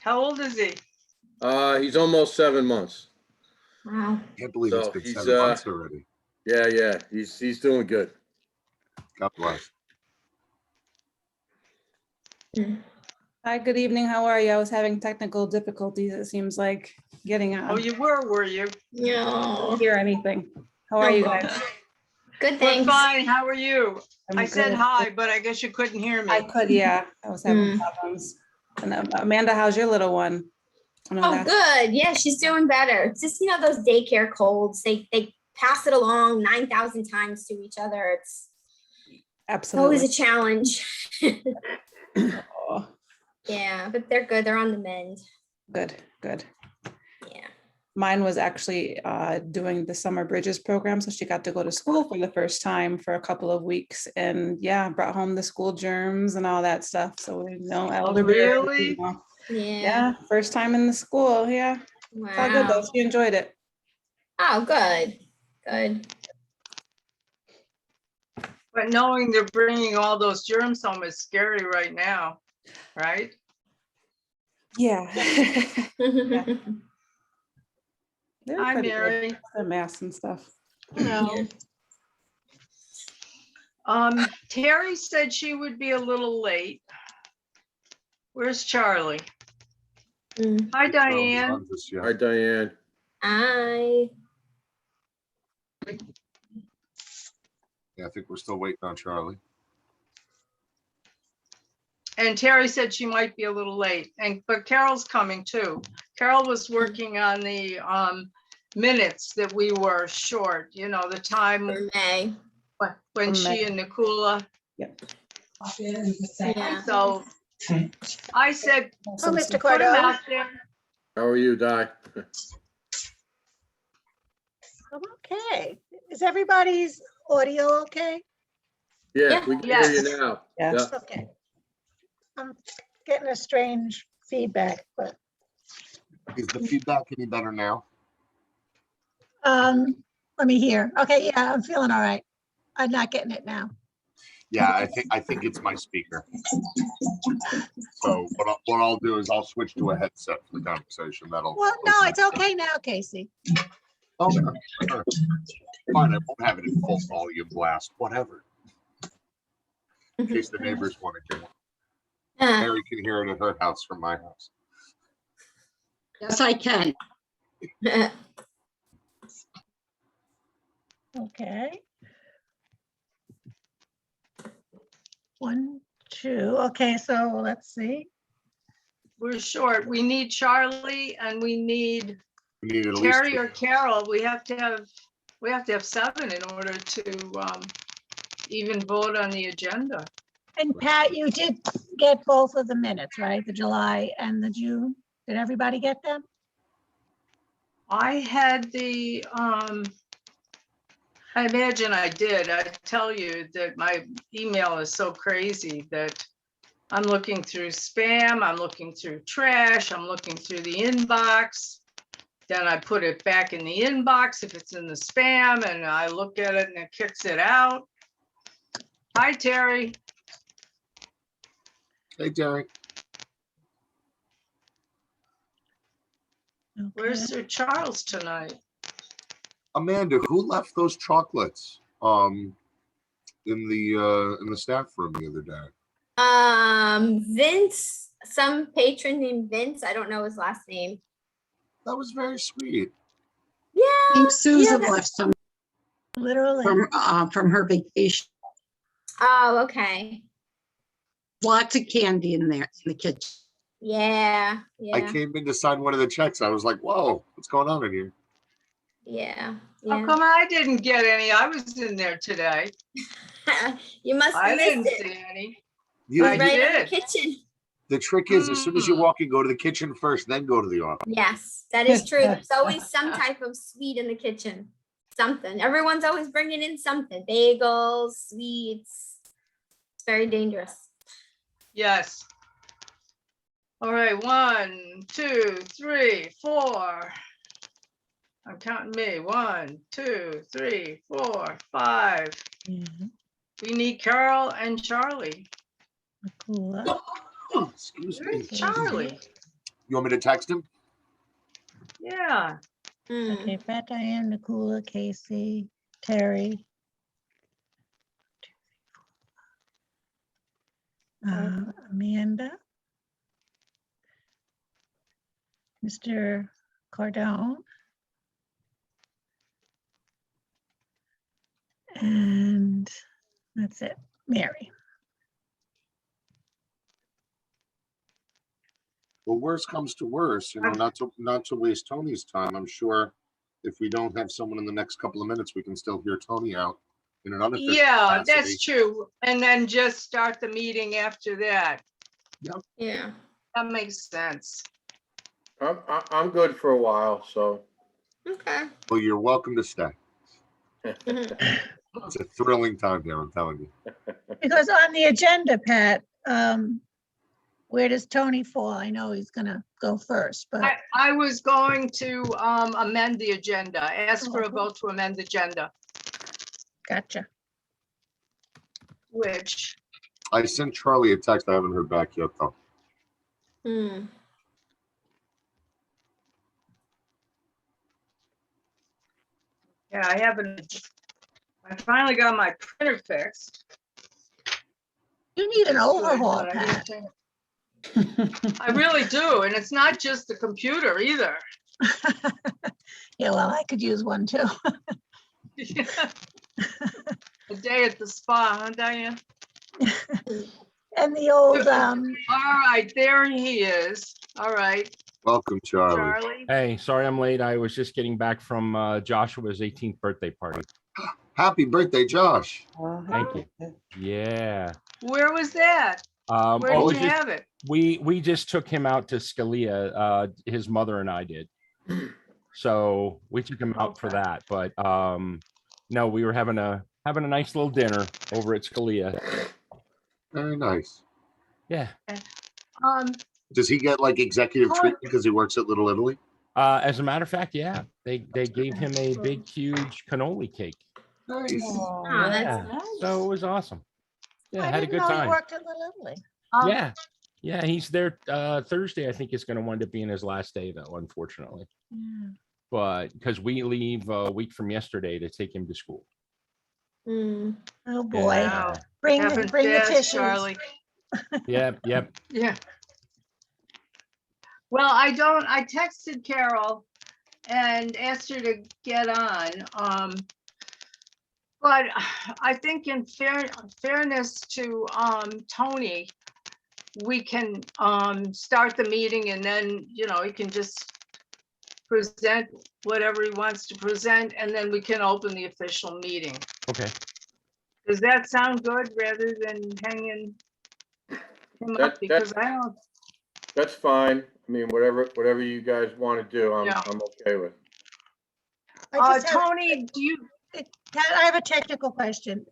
How old is he? He's almost 7 months. Wow. Can't believe So it's been he's, 7 months already. Yeah. He's doing good. God bless. Hi, good evening. How are you? I was having technical difficulties. It seems like getting on. Oh, you were you? No. Hear anything? How are you guys? Good, We're thanks. fine. How are you? I'm I said good. hi, but I guess you couldn't hear me. I could, yeah. I was having problems. And Amanda, how's your little one? Oh, good. Yeah, she's doing better. It's just, those daycare colds. They pass it along 9,000 times to each other. It's Absolutely. always a challenge. Oh, Yeah, but they're good. They're on the mend. good. Yeah. Mine was actually doing the Summer Bridges program. So she got to go to school for the first time for a couple of weeks and brought home the school germs and all that stuff. So, elder really? Yeah. First time in the school. Yeah. Wow. It's all good though. She enjoyed it. Oh, good. Good. But knowing they're bringing all those germs home is scary right now, right? Yeah. They're Hi, pretty good. Mary. Their masks and stuff. Hello. Terry said she would be a little late. Where's Charlie? Hi, Diane. Hi, Diane. Hi. Yeah, I think we're still waiting on Charlie. And Terry said she might be a little late, but Carol's coming too. Carol was working on the minutes that we were short, the time For May. when she and Nikula. Yep. Yeah. So I said, Oh, Mr. put him Cordell. out there. How are you, Di? I'm okay. Is everybody's audio okay? Yeah, we can hear you now. Yeah. Yeah. Okay. I'm getting a strange feedback, but Is the feedback any better now? let me hear. Okay, yeah, I'm feeling all right. I'm not getting it now. Yeah, I think it's my speaker. So what I'll do is I'll switch to a headset for the conversation. That'll. Well, no, it's okay now, Casey. Oh, sure. Fine, I won't have it in full volume blast, whatever. In case the neighbors want to hear it. Mary can hear it at her house from my house. Yes, I can. Okay. 1, 2. Okay, so let's see. We're short. We need Charlie and we need We need at least Terry two. or Carol. We have to have 7 in order to even vote on the agenda. And Pat, you did get both of the minutes, right? The July and the June. Did everybody get them? I had I imagine I did. I tell you that my email is so crazy that I'm looking through spam, I'm looking through trash, I'm looking through the inbox. Then I put it back in the inbox if it's in the spam, and I look at it and it kicks it out. Hi, Terry. Hey, Terry. Where's Okay. Sir Charles tonight? Amanda, who left those chocolates in the staff room the other day? Vince, some patron named Vince. I don't know his last name. That was very sweet. Yeah. I think Susan yeah, left some Literally. from her vacation. Oh, okay. Lots of candy in there in the kitchen. Yeah. I Yeah. came in to sign one of the checks. I was like, whoa, what's going on in here? Yeah. How come I didn't get any? I was in there today. You must I have didn't missed it. see any. You- I Right in the did. kitchen. The trick is, as soon as you walk in, go to the kitchen first, then go to the office. Yes, that is true. There's always some type of sweet in the kitchen. Something. Everyone's always bringing in something. Bagels, sweets. It's very dangerous. Yes. All right, 1, 2, 3, 4. I'm counting me. 1, 2, 3, 4, 5. Mhm. We need Carol and Charlie. Cool. Excuse me. Where's Charlie? You want me to text him? Yeah, Mm. Okay, Pat, Diane, Nicola, Casey, Terry. Amanda. Mr. Cardone. And that's it, Mary. Well, worst comes to worst, not to waste Tony's time. I'm sure if we don't have someone in the next couple of minutes, we can still hear Tony out in an unofficial yeah, capacity. that's true. And then just start the meeting after that. Yeah. That makes sense. I'm good for a while, so. Okay. Well, you're welcome to stay. Mhm. It's a thrilling time there, I'm telling you. Because on the agenda, Pat, where does Tony fall? I know he's gonna go first, but I was going to amend the agenda, ask for a Okay. vote to amend the agenda, gotcha. which, I sent Charlie a text. I haven't heard back yet, though. Hmm. yeah, I finally got my printer fixed. You need an That's good, overhaul, but I Pat. didn't think- I really do, and it's not just the computer either. Yeah, well, I could use one too. A day at the spa, huh, Diane? And the old, All right, there he is. All right, Welcome, Charlie. Charlie. Hey, sorry I'm late. I was just getting back from Joshua's 18th birthday party. Happy birthday, Josh. Thank you. Yeah. Where was that? Oh, Where it did was you just, have it? we just took him out to Scalia. His mother and I did. So we took him out for Okay. that. But no, we were having a nice little dinner over at Scalia. Very nice. Yeah. Um, Does he get like executive Oh. treatment because he works at Little Italy? As a matter of fact, yeah, they gave him a big, huge cannoli cake. Nice. Oh, that's Yeah. nice. So it was awesome. Yeah, I had a didn't good know he time. worked at Little Italy. Yeah. Yeah, he's there Thursday. I think it's going to wind up being his last day, though, unfortunately. Yeah. But because we leave a week from yesterday to take him to school. Hmm. Oh, boy. Wow. Bring Having the fast, tissues. Charlie. Yep. Yeah. Well, I texted Carol and asked her to get on. But I think in fairness to Tony, we can start the meeting and then, he can just present whatever he wants to present, and then we can open the official meeting. Okay. Does that sound good rather than hanging him That- up? Because I don't, That's fine. I mean, whatever you guys want to do, I'm Yeah. okay with. I just have- Tony, do you, Pat, I have a technical question.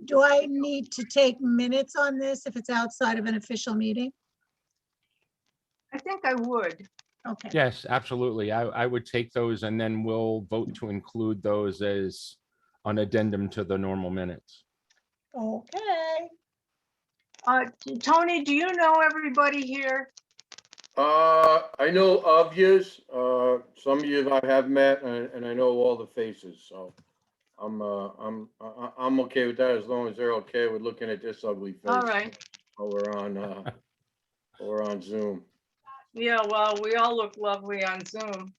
Do I need to take minutes on this if it's outside of an official meeting? I think I would. Okay, Yes, absolutely. I would take those and then we'll vote to include those as an addendum to the normal minutes. okay. Tony, do you know everybody here? I know of yous, some of you I have met, and I know all the faces, so I'm okay with that as long as they're okay with looking at this ugly face. All right. While we're on Zoom. Yeah, well, we all look lovely on Zoom.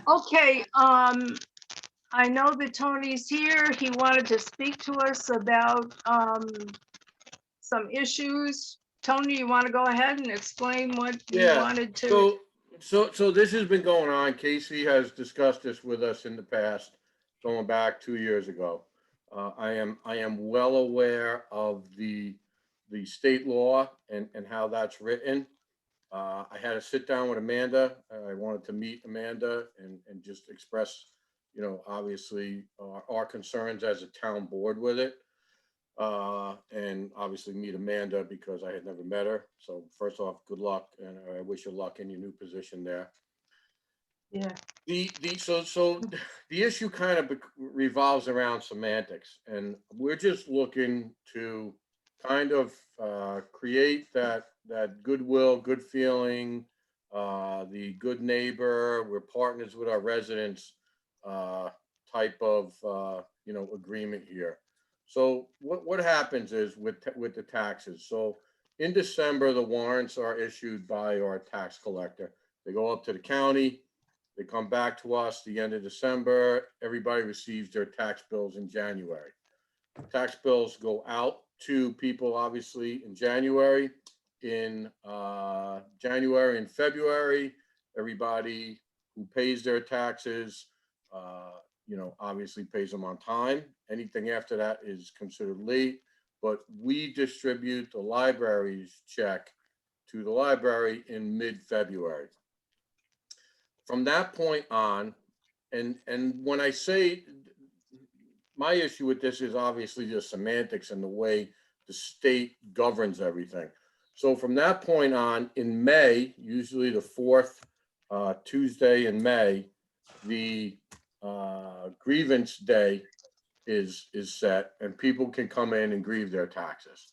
Okay, I know that Tony's here. He wanted to speak to us about some issues. Tony, you want to go ahead and explain what you Yeah, wanted to? So this has been going on. Casey has discussed this with us in the past, going back 2 years ago. I am well aware of the state law and how that's written. I had to sit down with Amanda. I wanted to meet Amanda and just express, obviously our concerns as a town board with it. And obviously meet Amanda because I had never met her. So first off, good luck, and I wish you luck in your new position there. Yeah. So the issue kind of revolves around semantics, and we're just looking to kind of create that goodwill, good feeling, the good neighbor, we're partners with our residents, type of, agreement here. So what happens is with the taxes. So in December, the warrants are issued by our tax collector. They go up to the county, they come back to us the end of December. Everybody receives their tax bills in January. Tax bills go out to people, obviously, in January. In January and February, everybody who pays their taxes, obviously pays them on time. Anything after that is considered late, but we distribute the library's check to the library in mid-February. From that point on, and when I say, my issue with this is obviously the semantics and the way the state governs everything. So from that point on, in May, usually the fourth Tuesday in May, the grievance day is set, and people can come in and grieve their taxes.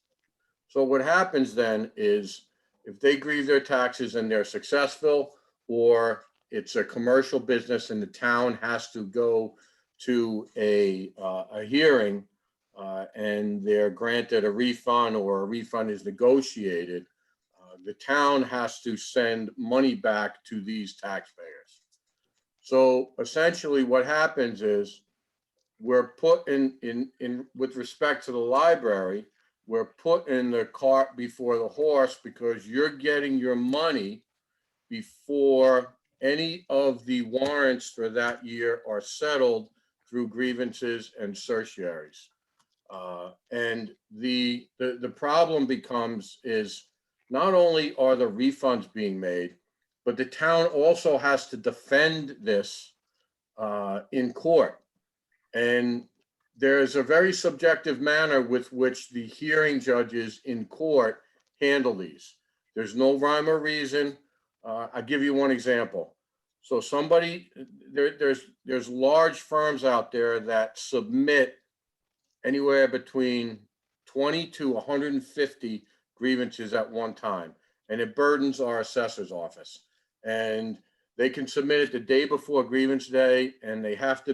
So what happens then is, if they grieve their taxes and they're successful, or it's a commercial business and the town has to go to a hearing, and they're granted a refund, or a refund is negotiated, the town has to send money back to these taxpayers. So essentially what happens is, we're put in with respect to the library, we're put in the cart before the horse, because you're getting your money before any of the warrants for that year are settled through grievances and certiorari's. And the problem becomes is, not only are the refunds being made, but the town also has to defend this in court. And there's a very subjective manner with which the hearing judges in court handle these. There's no rhyme or reason. I'll give you one example. So there's large firms out there that submit anywhere between 20 to 150 grievances at one time, and it burdens our assessor's office. And they can submit it the day before grievance day, and they have to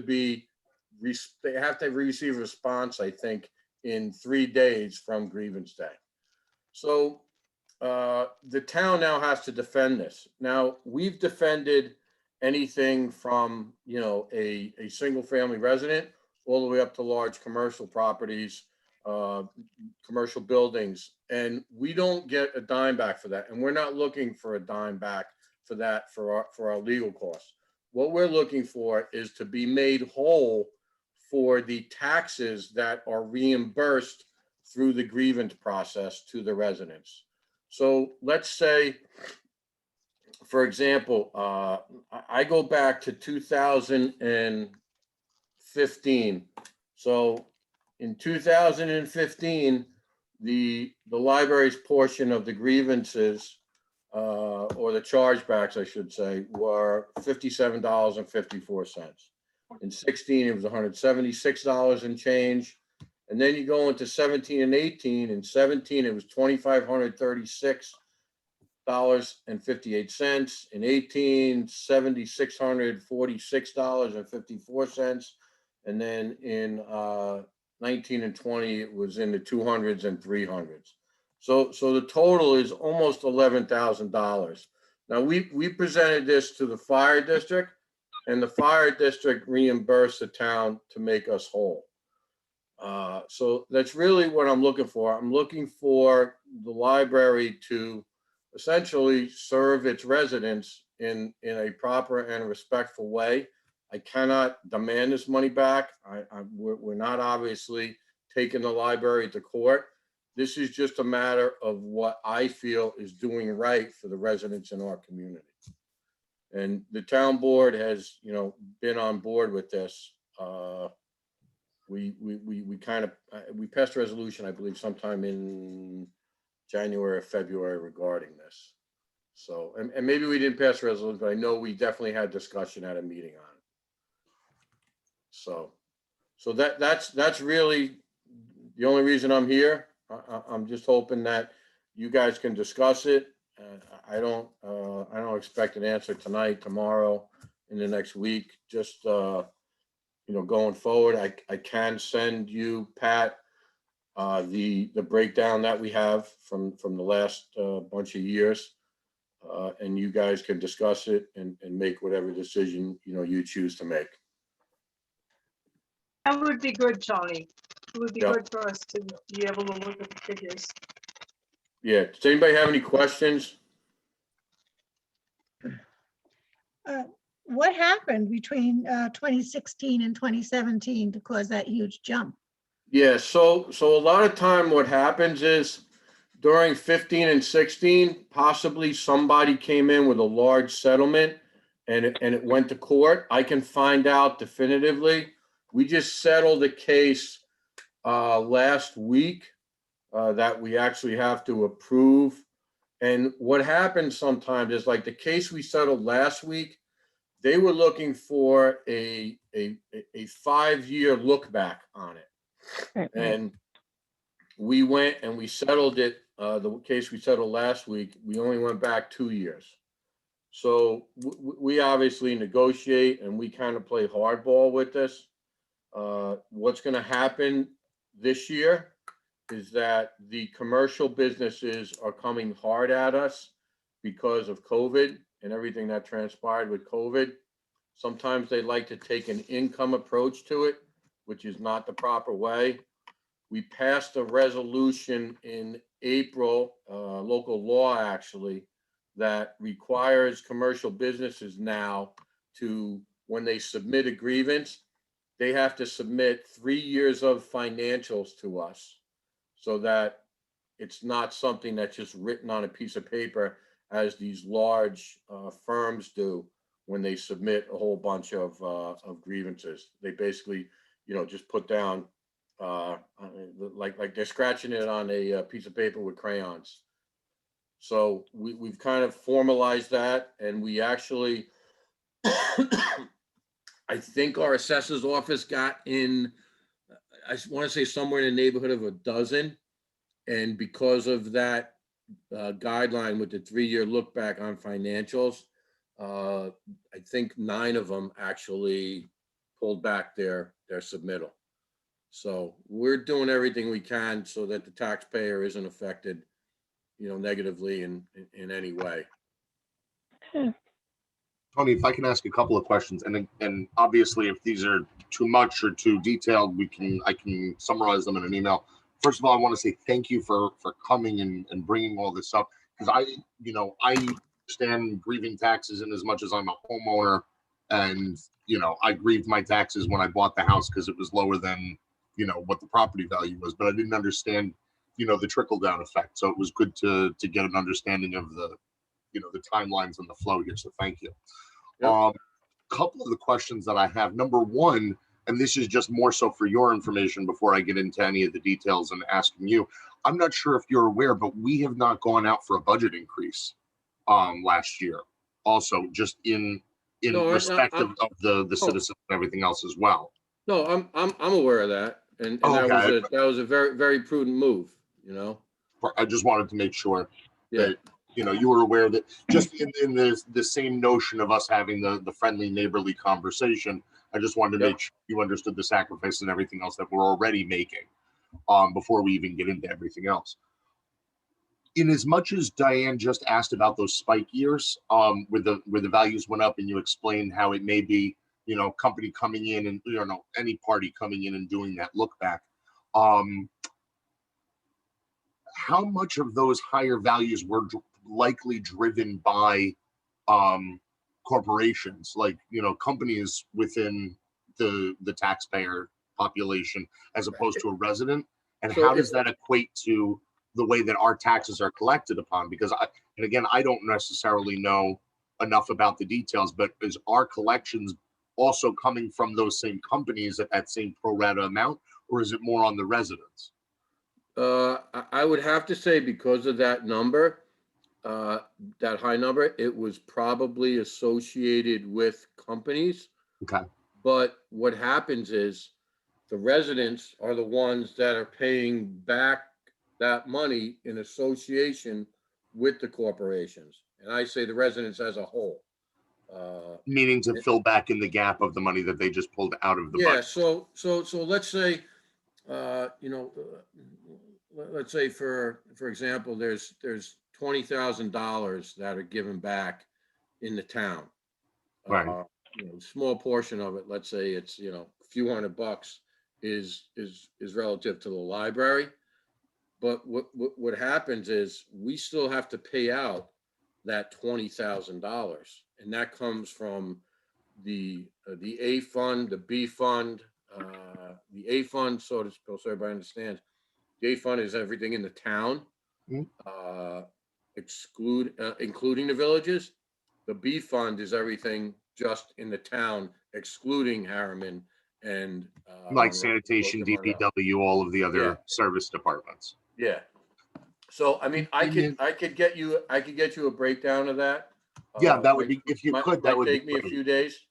receive a response, I think, in 3 days from grievance day. So the town now has to defend this. Now, we've defended anything from, a single family resident all the way up to large commercial properties, commercial buildings, and we don't get a dime back for that. And we're not looking for a dime back for that for our legal costs. What we're looking for is to be made whole for the taxes that are reimbursed through the grievance process to the residents. So let's say, for example, I go back to 2015. So in 2015, the library's portion of the grievances, or the chargebacks, I should say, were $57.54. In 16, it was $176 and change. And then you go into 17 and 18. In 17, it was $2,536.58. In 18, $7,646.54. And then in 19 and 20, it was in the 200s and 300s. So the total is almost $11,000. Now we presented this to the fire district, and the fire district reimbursed the town to make us whole. So that's really what I'm looking for. I'm looking for the library to essentially serve its residents in a proper and respectful way. I cannot demand this money back. We're not obviously taking the library to court. This is just a matter of what I feel is doing right for the residents in our community. And the town board has, been on board with this. We passed a resolution, I believe, sometime in January or February regarding this. So, and maybe we didn't pass a resolution, but I know we definitely had discussion at a meeting on it. So that's really the only reason I'm here. I'm just hoping that you guys can discuss it. I don't I don't expect an answer tonight, tomorrow, in the next week. Just, going forward, I can send you, Pat, the breakdown that we have from the last bunch of years. And you guys can discuss it and make whatever decision, you choose to make. That would be good, Tony. It would be Yep. good for us to be able to look at the figures. Yeah, does anybody have any questions? What happened between 2016 and 2017 to cause that huge jump? Yeah, so a lot of time what happens is during 15 and 16, possibly somebody came in with a large settlement and it went to court. I can find out definitively. We just settled a case last week that we actually have to approve. And what happens sometimes is, like the case we settled last week, they were looking for a 5-year look back on it. And we went and we settled it, the case we settled last week, we only went back 2 years. So we obviously negotiate and we kind of play hardball with this. What's going to happen this year is that the commercial businesses are coming hard at us because of COVID and everything that transpired with COVID. Sometimes they like to take an income approach to it, which is not the proper way. We passed a resolution in April, local law actually, that requires commercial businesses now to, when they submit a grievance, they have to submit 3 years of financials to us so that it's not something that's just written on a piece of paper as these large firms do when they submit a whole bunch of grievances. They basically, just put down like they're scratching it on a piece of paper with crayons. So we've kind of formalized that, and we actually, I think our assessor's office got in, I want to say somewhere in the neighborhood of a dozen. And because of that guideline with the 3-year look back on financials, I think 9 of them actually pulled back their submittal. So we're doing everything we can so that the taxpayer isn't affected, negatively in any way. Tony, if I can ask a couple of questions, and obviously if these are too much or too detailed, I can summarize them in an email. First of all, I want to say thank you for coming and bringing all this up, because I understand grieving taxes in as much as I'm a homeowner, and I grieved my taxes when I bought the house because it was lower than what the property value was, but I didn't understand the trickle down effect. So it was good to get an understanding of the the timelines and the flow here. So thank you. Yep. Couple of the questions that I have. Number one, and this is just more so for your information before I get into any of the details and asking you, I'm not sure if you're aware, but we have not gone out for a budget increase last year. Also, just in No, respect of the citizens and everything else as well. No, I'm aware of that, and Okay. that was a very, very prudent move. I just wanted to make sure Yeah. that you were aware that, just in the same notion of us having the friendly neighborly conversation. I just wanted to make sure you understood the sacrifice and everything else that we're already making before we even get into everything else. In as much as Diane just asked about those spike years, where the values went up, and you explained how it may be, company coming in and any party coming in and doing that look back. How much of those higher values were likely driven by corporations, like companies within the taxpayer population, as opposed to a resident? And So how does that equate to the way that our taxes are collected upon? Because I don't necessarily know enough about the details, but is our collections also coming from those same companies at that same pro rata amount, or is it more on the residents? I would have to say, because of that number, that high number, it was probably associated with companies. Okay. But what happens is the residents are the ones that are paying back that money in association with the corporations. and I say the residents as a whole. Meaning to fill back in the gap of the money that they just pulled out of the Yeah, budget. so let's say, let's say for example, there's $20,000 that are given back in the town. Right. Small portion of it, let's say it's, a few $100 is relative to the library. But what happens is we still have to pay out that $20,000, and that comes from the A fund, the B fund. The A fund, so everybody understands, the A fund is everything in the town, including the villages. The B fund is everything just in the town, excluding Harriman and Like Monroe, sanitation, Monroe. DPW, all of the other Yeah. service departments. Yeah. So I mean, I could get you a breakdown of that. Yeah, that would be, if you could, that Might would be take me a great. few days,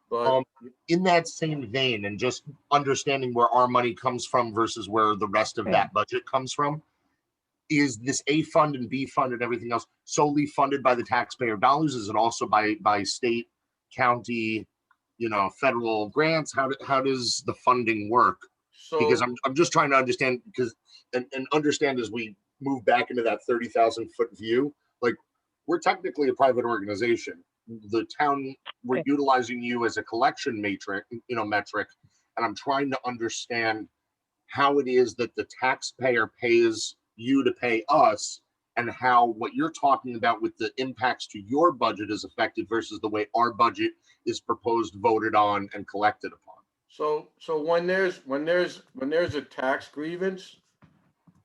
but In that same vein, and just understanding where our money comes from versus where the rest of that budget comes from, is this A fund and B fund and everything else solely funded by the taxpayer dollars? Is it also by state, county, federal grants? How does the funding work? Because so I'm just trying to understand, because and understand as we move back into that 30,000-foot view, like, we're technically a private organization. The town, we're utilizing you as a collection metric, and I'm trying to understand how it is that the taxpayer pays you to pay us, and how what you're talking about with the impacts to your budget is affected versus the way our budget is proposed, voted on, and collected upon. So when there's a tax grievance,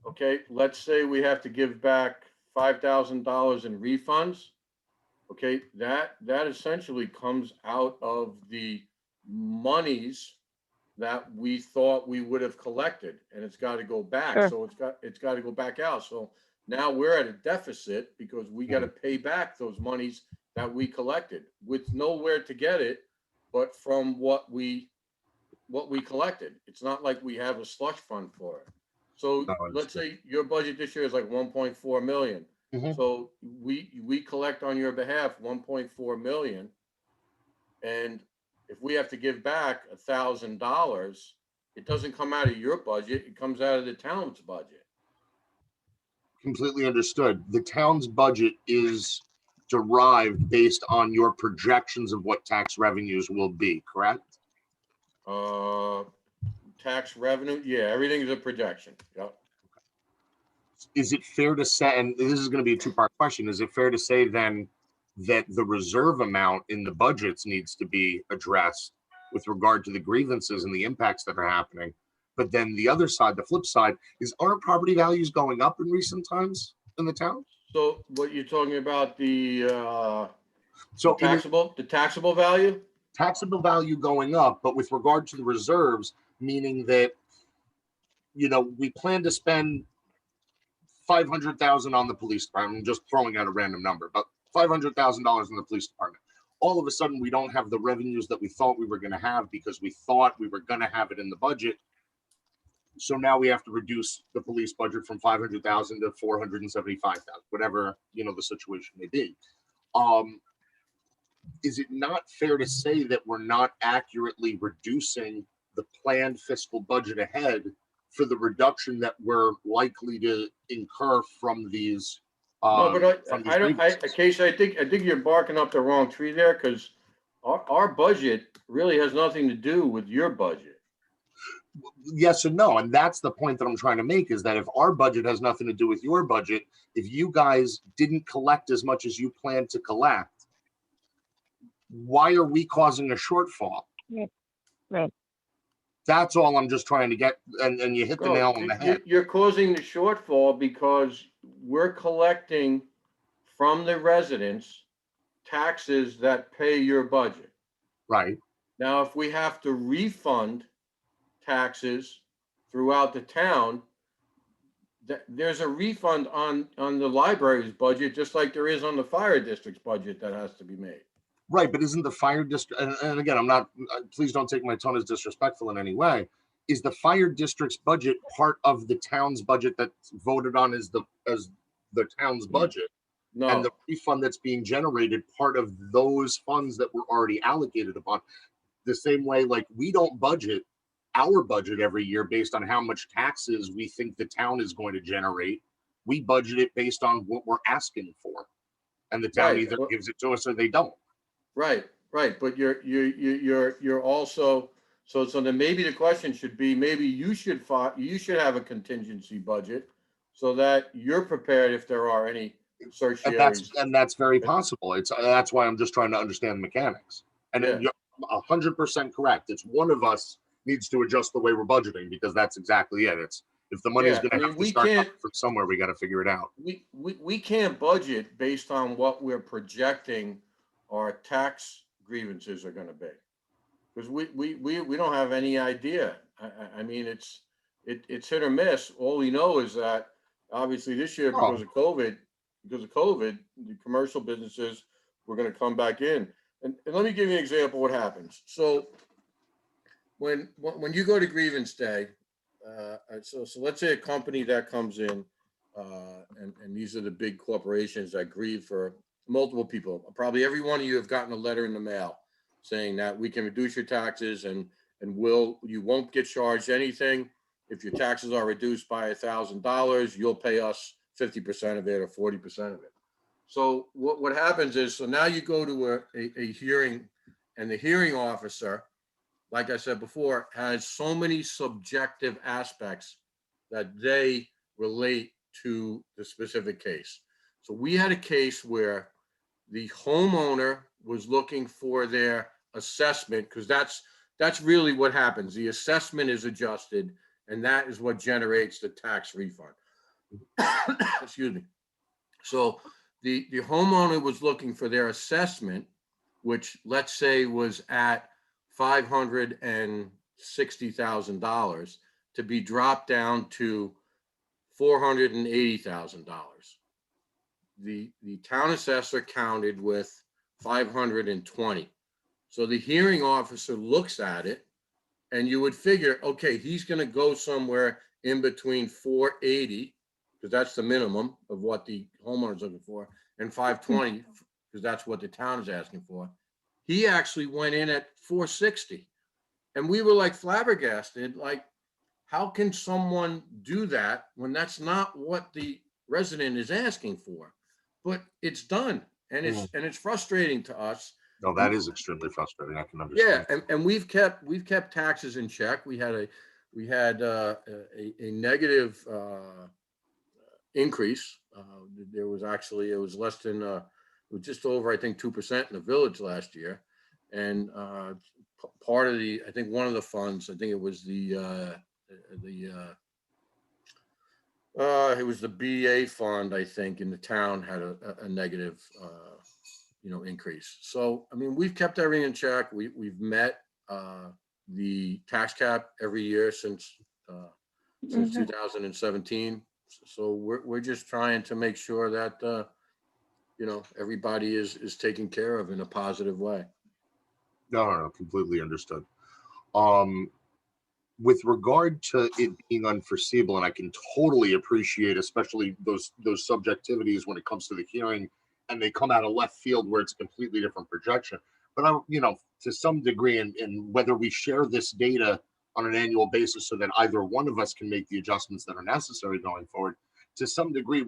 okay, let's say we have to give back $5,000 in refunds. Okay, that essentially comes out of the monies that we thought we would have collected, and it's got to go back. Sure. So it's got to go back out. So now we're at a deficit because we got to pay back those monies that we collected with nowhere to get it but from what we collected. It's not like we have a slush fund for it. So No, let's say your budget this year is like 1.4 million. Mhm. So we collect on your behalf 1.4 million. And if we have to give back $1,000, it doesn't come out of your budget, it comes out of the town's budget. Completely understood. The town's budget is derived based on your projections of what tax revenues will be, correct? Tax revenue, yeah, everything is a projection. Yep. Is it fair to say, and this is going to be a two-part question, is it fair to say then that the reserve amount in the budgets needs to be addressed with regard to the grievances and the impacts that are happening? But then the other side, the flip side, is, aren't property values going up in recent times in the town? So what you're talking about, the So it is the taxable value? taxable value going up, but with regard to the reserves, meaning that, we plan to spend 500,000 on the police department. I'm just throwing out a random number, but $500,000 in the police department. All of a sudden, we don't have the revenues that we thought we were going to have because we thought we were going to have it in the budget. So now we have to reduce the police budget from 500,000 to 475,000, whatever, the situation may be. Is it not fair to say that we're not accurately reducing the planned fiscal budget ahead for the reduction that we're likely to incur from these? No, but from these I don't, grievances? Casey, I think you're barking up the wrong tree there, because our budget really has nothing to do with your budget. Yes and no, and that's the point that I'm trying to make, is that if our budget has nothing to do with your budget, if you guys didn't collect as much as you planned to collect, why are we causing a shortfall? Right. That's all I'm just trying to get, and you hit the nail on the head. You're causing the shortfall because we're collecting from the residents taxes that pay your budget. Right. Now, if we have to refund taxes throughout the town, there's a refund on the library's budget, just like there is on the fire district's budget that has to be made. Right, but isn't the fire district, and again, I'm not, please don't take my tone as disrespectful in any way, is the fire district's budget part of the town's budget that's voted on as the town's budget? And No, the refund that's being generated, part of those funds that were already allocated upon. The same way, like, we don't budget our budget every year based on how much taxes we think the town is going to generate. We budget it based on what we're asking for. And the town Right, either well- gives it to us or they don't. right, but you're also, so then maybe the question should be, maybe you should have a contingency budget so that you're prepared if there are any certiaries. And that's very possible. That's why I'm just trying to understand the mechanics. And Yeah. then you're 100% correct. It's one of us needs to adjust the way we're budgeting, because that's exactly it. It's, if the money's Yeah, going I to mean, have to we start coming can't- from somewhere, we got to figure it out. We can't budget based on what we're projecting our tax grievances are gonna be. Because we don't have any idea. I mean, it's hit or miss. All we know is that obviously this year, because of COVID, the commercial businesses were gonna come back in. And let me give you an example of what happens. So when you go to grievance day, so let's say a company that comes in, and these are the big corporations that grieve for multiple people. Probably every one of you have gotten a letter in the mail saying that we can reduce your taxes and you won't get charged anything. If your taxes are reduced by $1,000, you'll pay us 50% of it or 40% of it. So what happens is, so now you go to a hearing, and the hearing officer, like I said before, has so many subjective aspects that they relate to the specific case. So we had a case where the homeowner was looking for their assessment, because that's really what happens. The assessment is adjusted, and that is what generates the tax refund. Excuse me. So the homeowner was looking for their assessment, which let's say was at $560,000, to be dropped down to $480,000. The town assessor counted with 520. So the hearing officer looks at it, and you would figure, okay, he's going to go somewhere in between 480, because that's the minimum of what the homeowner's looking for, and 520, because that's what the town is asking for. He actually went in at 460. And we were like flabbergasted, like, how can someone do that when that's not what the resident is asking for? But it's done, and it's frustrating to us. No, that is extremely frustrating. I can Yeah, understand. and we've kept taxes in check. We had a negative increase. There was actually, it was less than it was just over, I think, 2% in the village last year. And part of I think one of the funds, I think it was it was the BA fund, I think, in the town had a negative increase. So, I mean, we've kept everything in check. We've met the tax cap every year since 2017. So we're just trying to make sure that everybody is taken care of in a positive way. No, completely understood. With regard to it being unforeseeable, and I can totally appreciate, especially those subjectivities when it comes to the hearing, and they come out of left field where it's a completely different projection. But to some degree, and whether we share this data on an annual basis so that either one of us can make the adjustments that are necessary going forward, to some degree,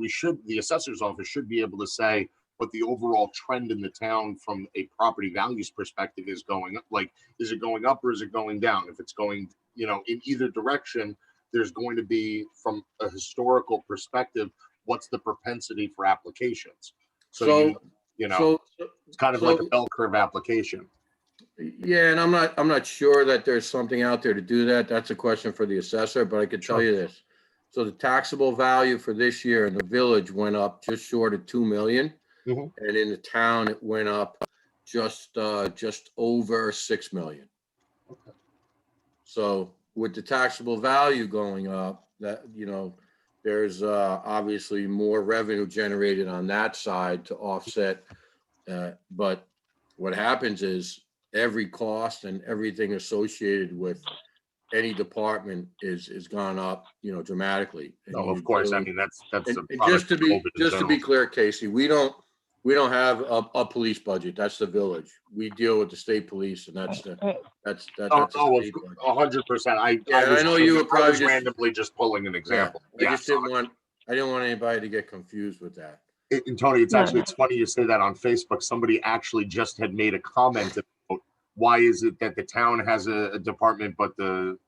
the assessor's office should be able to say what the overall trend in the town from a property values perspective is going up. Like, is it going up or is it going down? If it's going, in either direction, there's going to be, from a historical perspective, what's the propensity for applications? So it's kind of like a bell curve application. Yeah, and I'm not sure that there's something out there to do that. That's a question for the assessor, but I could tell you this. So the taxable value for this year in the village went up just short of 2 million. Mhm. And in the town, it went up just over 6 million. Okay. So with the taxable value going up, that, there's obviously more revenue generated on that side to offset. But what happens is every cost and everything associated with any department is gone up, dramatically. And No, you of course. I really- mean, that's And a and product just to of be, COVID in just to be general. clear, Casey, we don't have a police budget. That's the village. We deal with the state police, and that's the Oh, state budget. 100%. Yeah, and I know you were I probably was just- randomly just pulling an Yeah, example. I just didn't want anybody to get confused with that. And Tony, it's No, actually, it's funny you say that on Facebook. Somebody actually just had made a comment about why is it that the town has a department, but or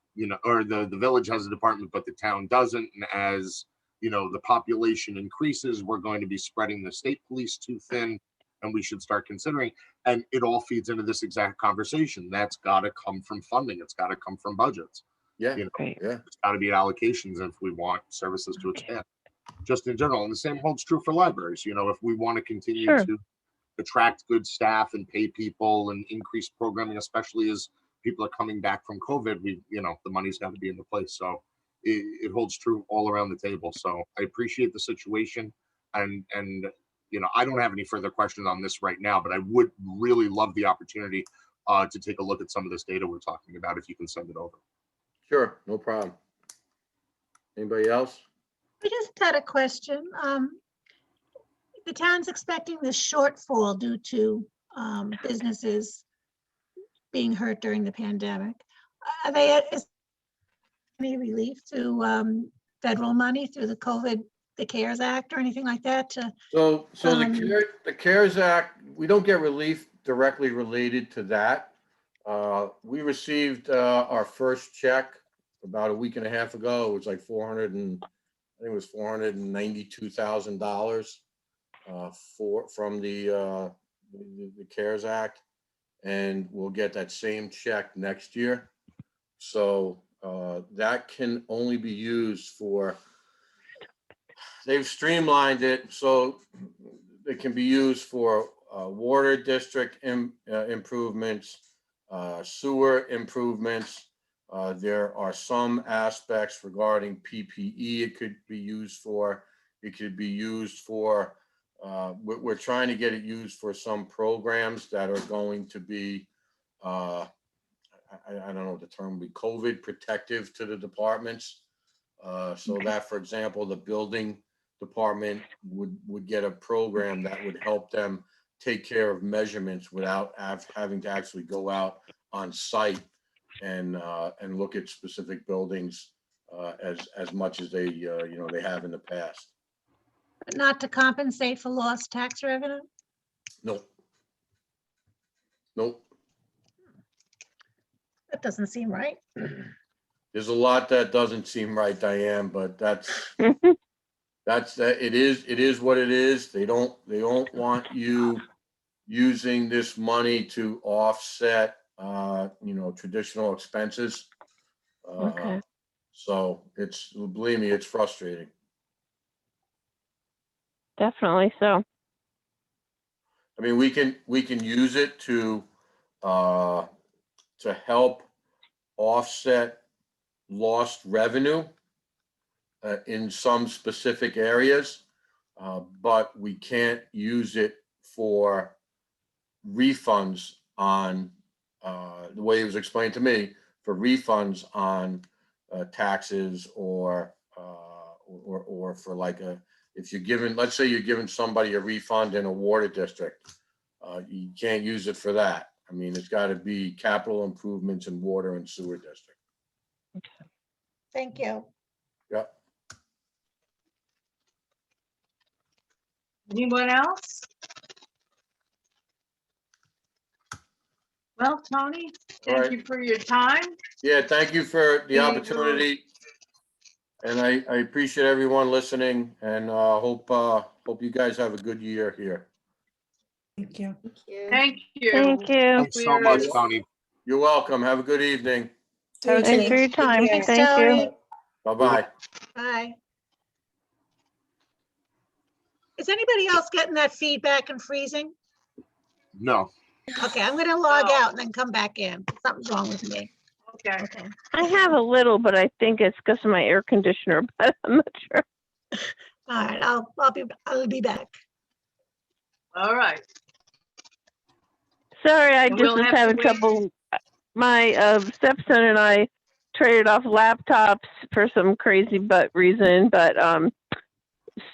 the village has a department, but the town doesn't. And as, the population increases, we're going to be spreading the state police too thin, and we should start considering. And it all feeds into this exact conversation. That's got to come from funding. It's got to come from budgets. Yeah, Great. yeah. It's got to be allocations if we want services to expand. Just in general, and the same holds true for libraries. If we want to continue Sure. to attract good staff and pay people and increase programming, especially as people are coming back from COVID, the money's got to be into place. So it holds true all around the table. So I appreciate the situation, and I don't have any further questions on this right now, but I would really love the opportunity to take a look at some of this data we're talking about if you can send it over. Sure, no problem. Anybody else? I just had a question. The town's expecting this shortfall due to businesses being hurt during the pandemic. Is any relief to federal money through the CARES Act or anything like that? So Um, the CARES Act, we don't get relief directly related to that. We received our first check about a week and a half ago. It was like $492,000 from the CARES Act, and we'll get that same check next year. So that can only be used for. They've streamlined it so it can be used for water district improvements, sewer improvements. There are some aspects regarding PPE it could be used for. It could be used for, we're trying to get it used for some programs that are going to be, I don't know what the term would be, COVID protective to the departments. So that, for example, the building department would get a program that would help them take care of measurements without having to actually go out on site and look at specific buildings as much as they they have in the past. But not to compensate for lost tax revenue? Nope. Nope. That doesn't seem right. There's a lot that doesn't seem right, Diane, but that. It is what it is. They don't want you using this money to offset, traditional expenses. Okay. So believe me, it's frustrating. Definitely so. I mean, we can use it to help offset lost revenue in some specific areas, but we can't use it for refunds on, the way it was explained to me, for refunds on taxes or for like if you're giving, let's say you're giving somebody a refund in a water district, you can't use it for that. I mean, it's got to be capital improvements in water and sewer district. Thank you. Yep. Anyone else? Well, Tony, All thank right. you for your time. Yeah, thank you for the Yeah, opportunity. And I appreciate everyone listening, and hope you guys have a good year here. Thank you. Thank you. Thank you. Thank you. Thanks so much, Tony. You're welcome. Have a good evening. Have a Thanks for good your time. Thanks, Thank you. Tony. Bye-bye. Bye. Is anybody else getting that feedback and freezing? No, Okay, I'm gonna log Oh. out and then come back in. Something's wrong with me. Okay. Okay. I have a little, but I think it's because of my air conditioner, but I'm not sure. All right, I'll be back. All right. Sorry, I And just we'll was have to having wait. trouble. My stepson and I traded off laptops for some crazy reason, but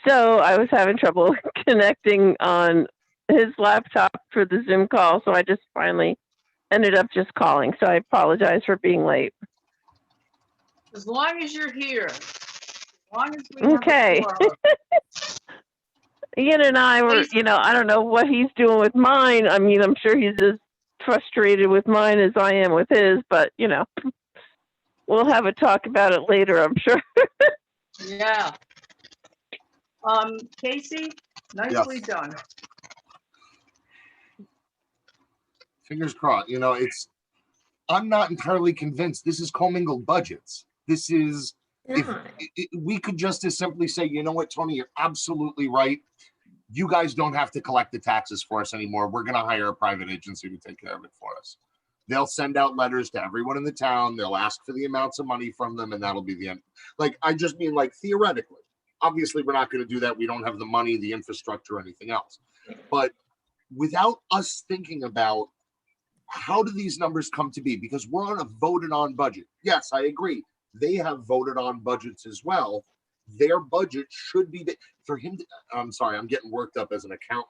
so I was having trouble connecting on his laptop for the Zoom call, so I just finally ended up just calling. So I apologize for being late. As long as you're here, as long as we have a Okay. quorum. Ian and I were, Please. I don't know what he's doing with mine. I mean, I'm sure he's as frustrated with mine as I am with his, but we'll have a talk about it later, I'm sure. Yeah. Casey, nicely done. Fingers crossed. I'm not entirely convinced this is commingled budgets. This is, if Yeah. we could just as simply say, you know what, Tony, you're absolutely right. You guys don't have to collect the taxes for us anymore. We're going to hire a private agency to take care of it for us. They'll send out letters to everyone in the town. They'll ask for the amounts of money from them, and that'll be the end. Like, I just mean, like, theoretically. Obviously, we're not going to do that. We don't have the money, the infrastructure, or anything else. But without us thinking about how do these numbers come to be? Because we're on a voted on budget. Yes, I agree. They have voted on budgets as well. Their budget should be for him. I'm sorry, I'm getting worked up as an accountant.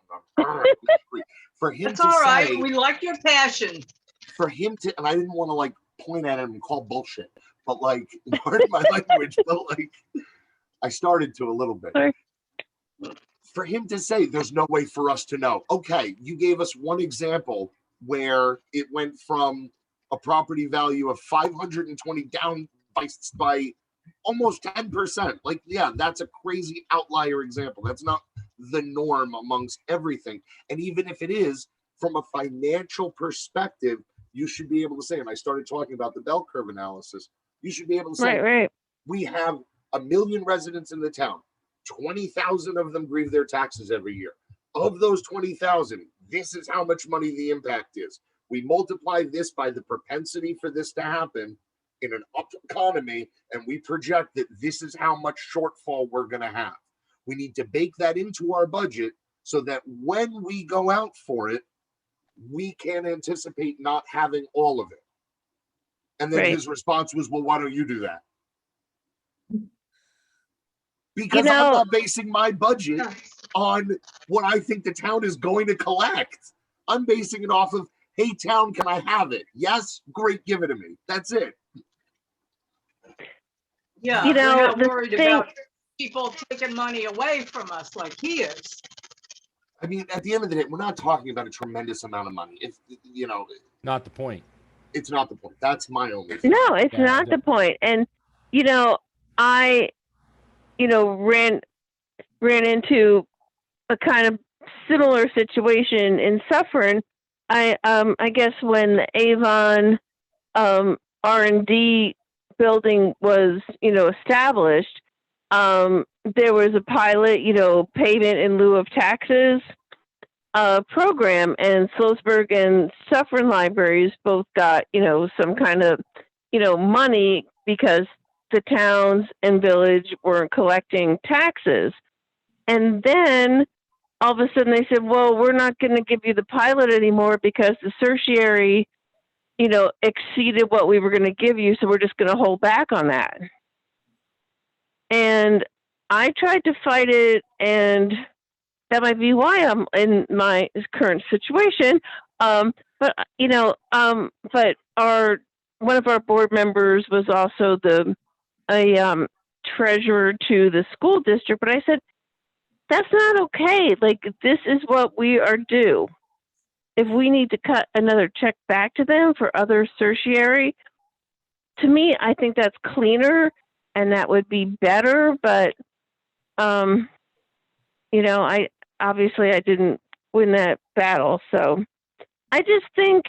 For him That's to all right. say, We like your passion. for him to, and I didn't want to like point at him and call bullshit, but like, pardon my language, but like, I started to a little bit. Sorry. For him to say, there's no way for us to know. Okay, you gave us one example where it went from a property value of 520 down by almost 10%. Like, yeah, that's a crazy outlier example. That's not the norm amongst everything. And even if it is, from a financial perspective, you should be able to say, and I started talking about the bell curve analysis, you should be able to say, Right. we have 1 million residents in the town. 20,000 of them grieve their taxes every year. Of those 20,000, this is how much money the impact is. We multiply this by the propensity for this to happen in an up economy, and we project that this is how much shortfall we're going to have. We need to bake that into our budget so that when we go out for it, we can anticipate not having all of it. And then Right. his response was, well, why don't you do that? Because I'm know- not basing my budget on what I think the town is going to collect. I'm basing it off of, hey, town, can I have it? Yes? Great, give it to me. That's it. Yeah, You know, we're not the worried thing- about people taking money away from us like he is. I mean, at the end of the day, we're not talking about a tremendous amount of money. If Not the point. it's not the point. That's my only thing. No, it's Yeah, not the point. And I ran into a kind of similar situation in Suffern. I guess when the Avon R&D building was established, there was a pilot payment in lieu of taxes program, and Sloesburg and Suffern libraries both got some kind of money because the towns and village weren't collecting taxes. And then all of a sudden they said, well, we're not going to give you the pilot anymore because the tertiary exceeded what we were going to give you, so we're just going to hold back on that. And I tried to fight it, and that might be why I'm in my current situation. But one of our board members was also a treasurer to the school district. But I said, that's not okay. Like, this is what we are due. If we need to cut another check back to them for other tertiary, to me, I think that's cleaner and that would be better. But, I didn't win that battle. So I just think,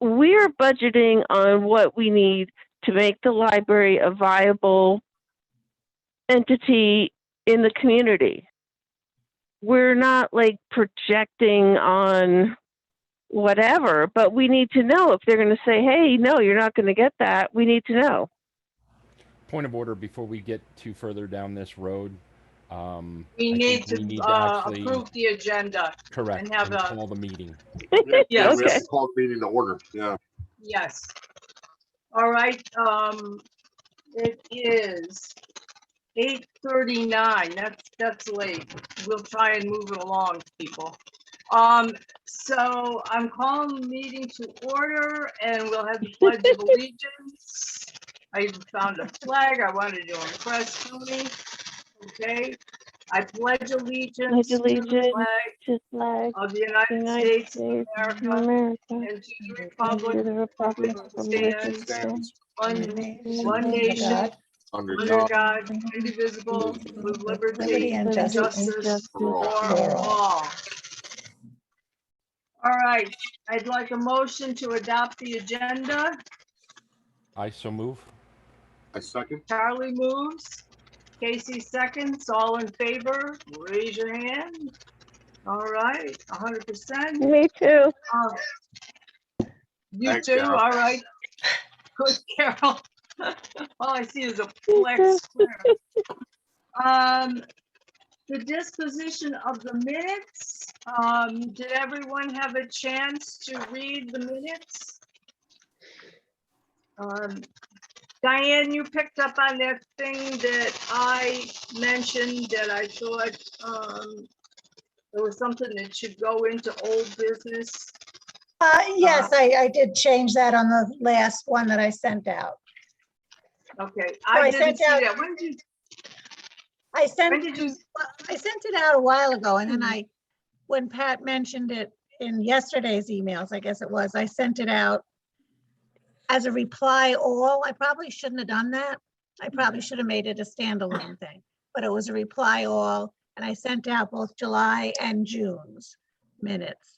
we're budgeting on what we need to make the library a viable entity in the community. We're not like projecting on whatever, but we need to know if they're going to say, hey, no, you're not going to get that. We need to know. Point of order before we get too further down this road. We I need think we to actually approve the agenda. correct and have and a- call the meeting. Yeah, we have Okay. to call the meeting to order. Yeah. Yes. All right, it is 8:39. That's late. We'll try and move it along, people. So I'm calling the meeting to order and we'll have the pledge of allegiance. I even found a flag. I wanted to impress Tony. Okay, I pledge allegiance to the allegiance flag to flag of the United United States of States of America America and to the and republic to the republic which for which it stands stands, one nation, Under under God, God, indivisible, with liberty and liberty and justice justice for all. for all. All right, I'd like a motion to adopt the agenda. I so move. I second. Charlie moves. Casey seconds. All in favor, raise your hand. All right, 100%. Me too. You Thanks, too, Carol. all right. Good, Carol. All I see is a flex square. The disposition of the minutes. Did everyone have a chance to read the minutes? Diane, you picked up on that thing that I mentioned that I thought there was something that should go into old business. Yes, I did change that on the last one that I sent out. Okay, I I didn't sent see out- that. When did I sent you, I sent it out a while ago and then when Pat mentioned it in yesterday's emails, I guess it was, I sent it out as a reply all. I probably shouldn't have done that. I probably should have made it a standalone thing, but it was a reply all and I sent out both July and June's minutes.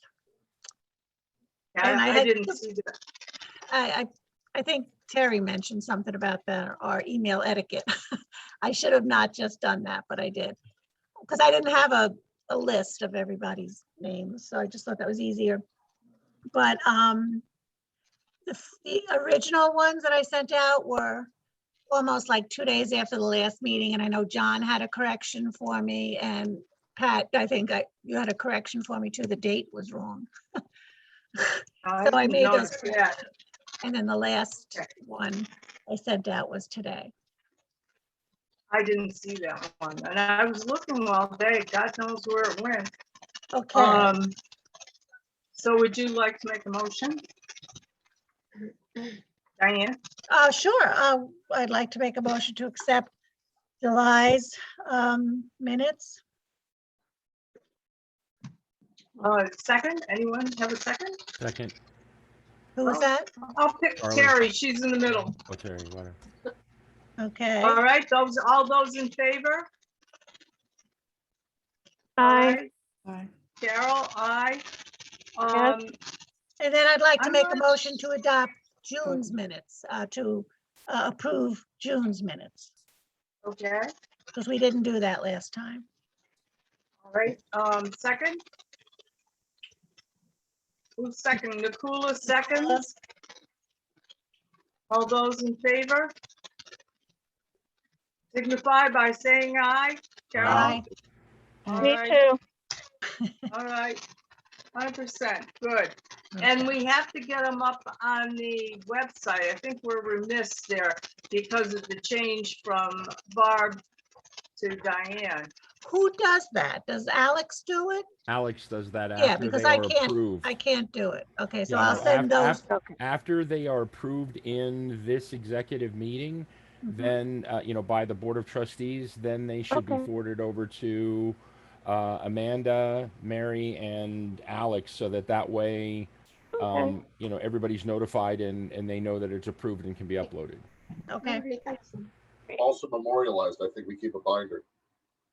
And I I had- didn't see that. I think Terry mentioned something about our email etiquette. I should have not just done that, but I did. Because I didn't have a list of everybody's names, so I just thought that was easier. But the original ones that I sent out were almost like 2 days after the last meeting, and I know John had a correction for me, and Pat, I think you had a correction for me too. The date was wrong. So I made those noticed that. And then the last one I sent out was today. I didn't see that one, and I was looking all day. God knows where it went. Okay, So would you like to make a motion? Diane? sure. I'd like to make a motion to accept July's minutes. Second, anyone have a second? Second. Who was that? I'll pick Charlie. Terry, she's in the middle. Oh, Terry, whatever. Okay, All right, all those in favor? All Aye. right. Carol, aye. and then I'd like to I'm make a not- motion to adopt June's minutes, to approve June's minutes, Okay, because we didn't do that last time. all right, second? Who's second? Nikula seconds? All those in favor? Signify by saying aye. Carol? Aye. All Me right, too. all right, 100%, good. And we have to get them up on the website. I think we're remiss there because of the change from Barb to Diane. Who does that? Does Alex do it? Alex does that Yeah, after because they I are can't, approved. I can't do it. Okay, so Yeah, I'll no, send those. Okay. After they are approved in this executive meeting, then, by the Board of Trustees, then they should be Okay. forwarded over to Amanda, Mary, and Alex, so that way, everybody's notified and they know that it's approved and can be uploaded. Okay, Also memorialized, I think we keep a binder.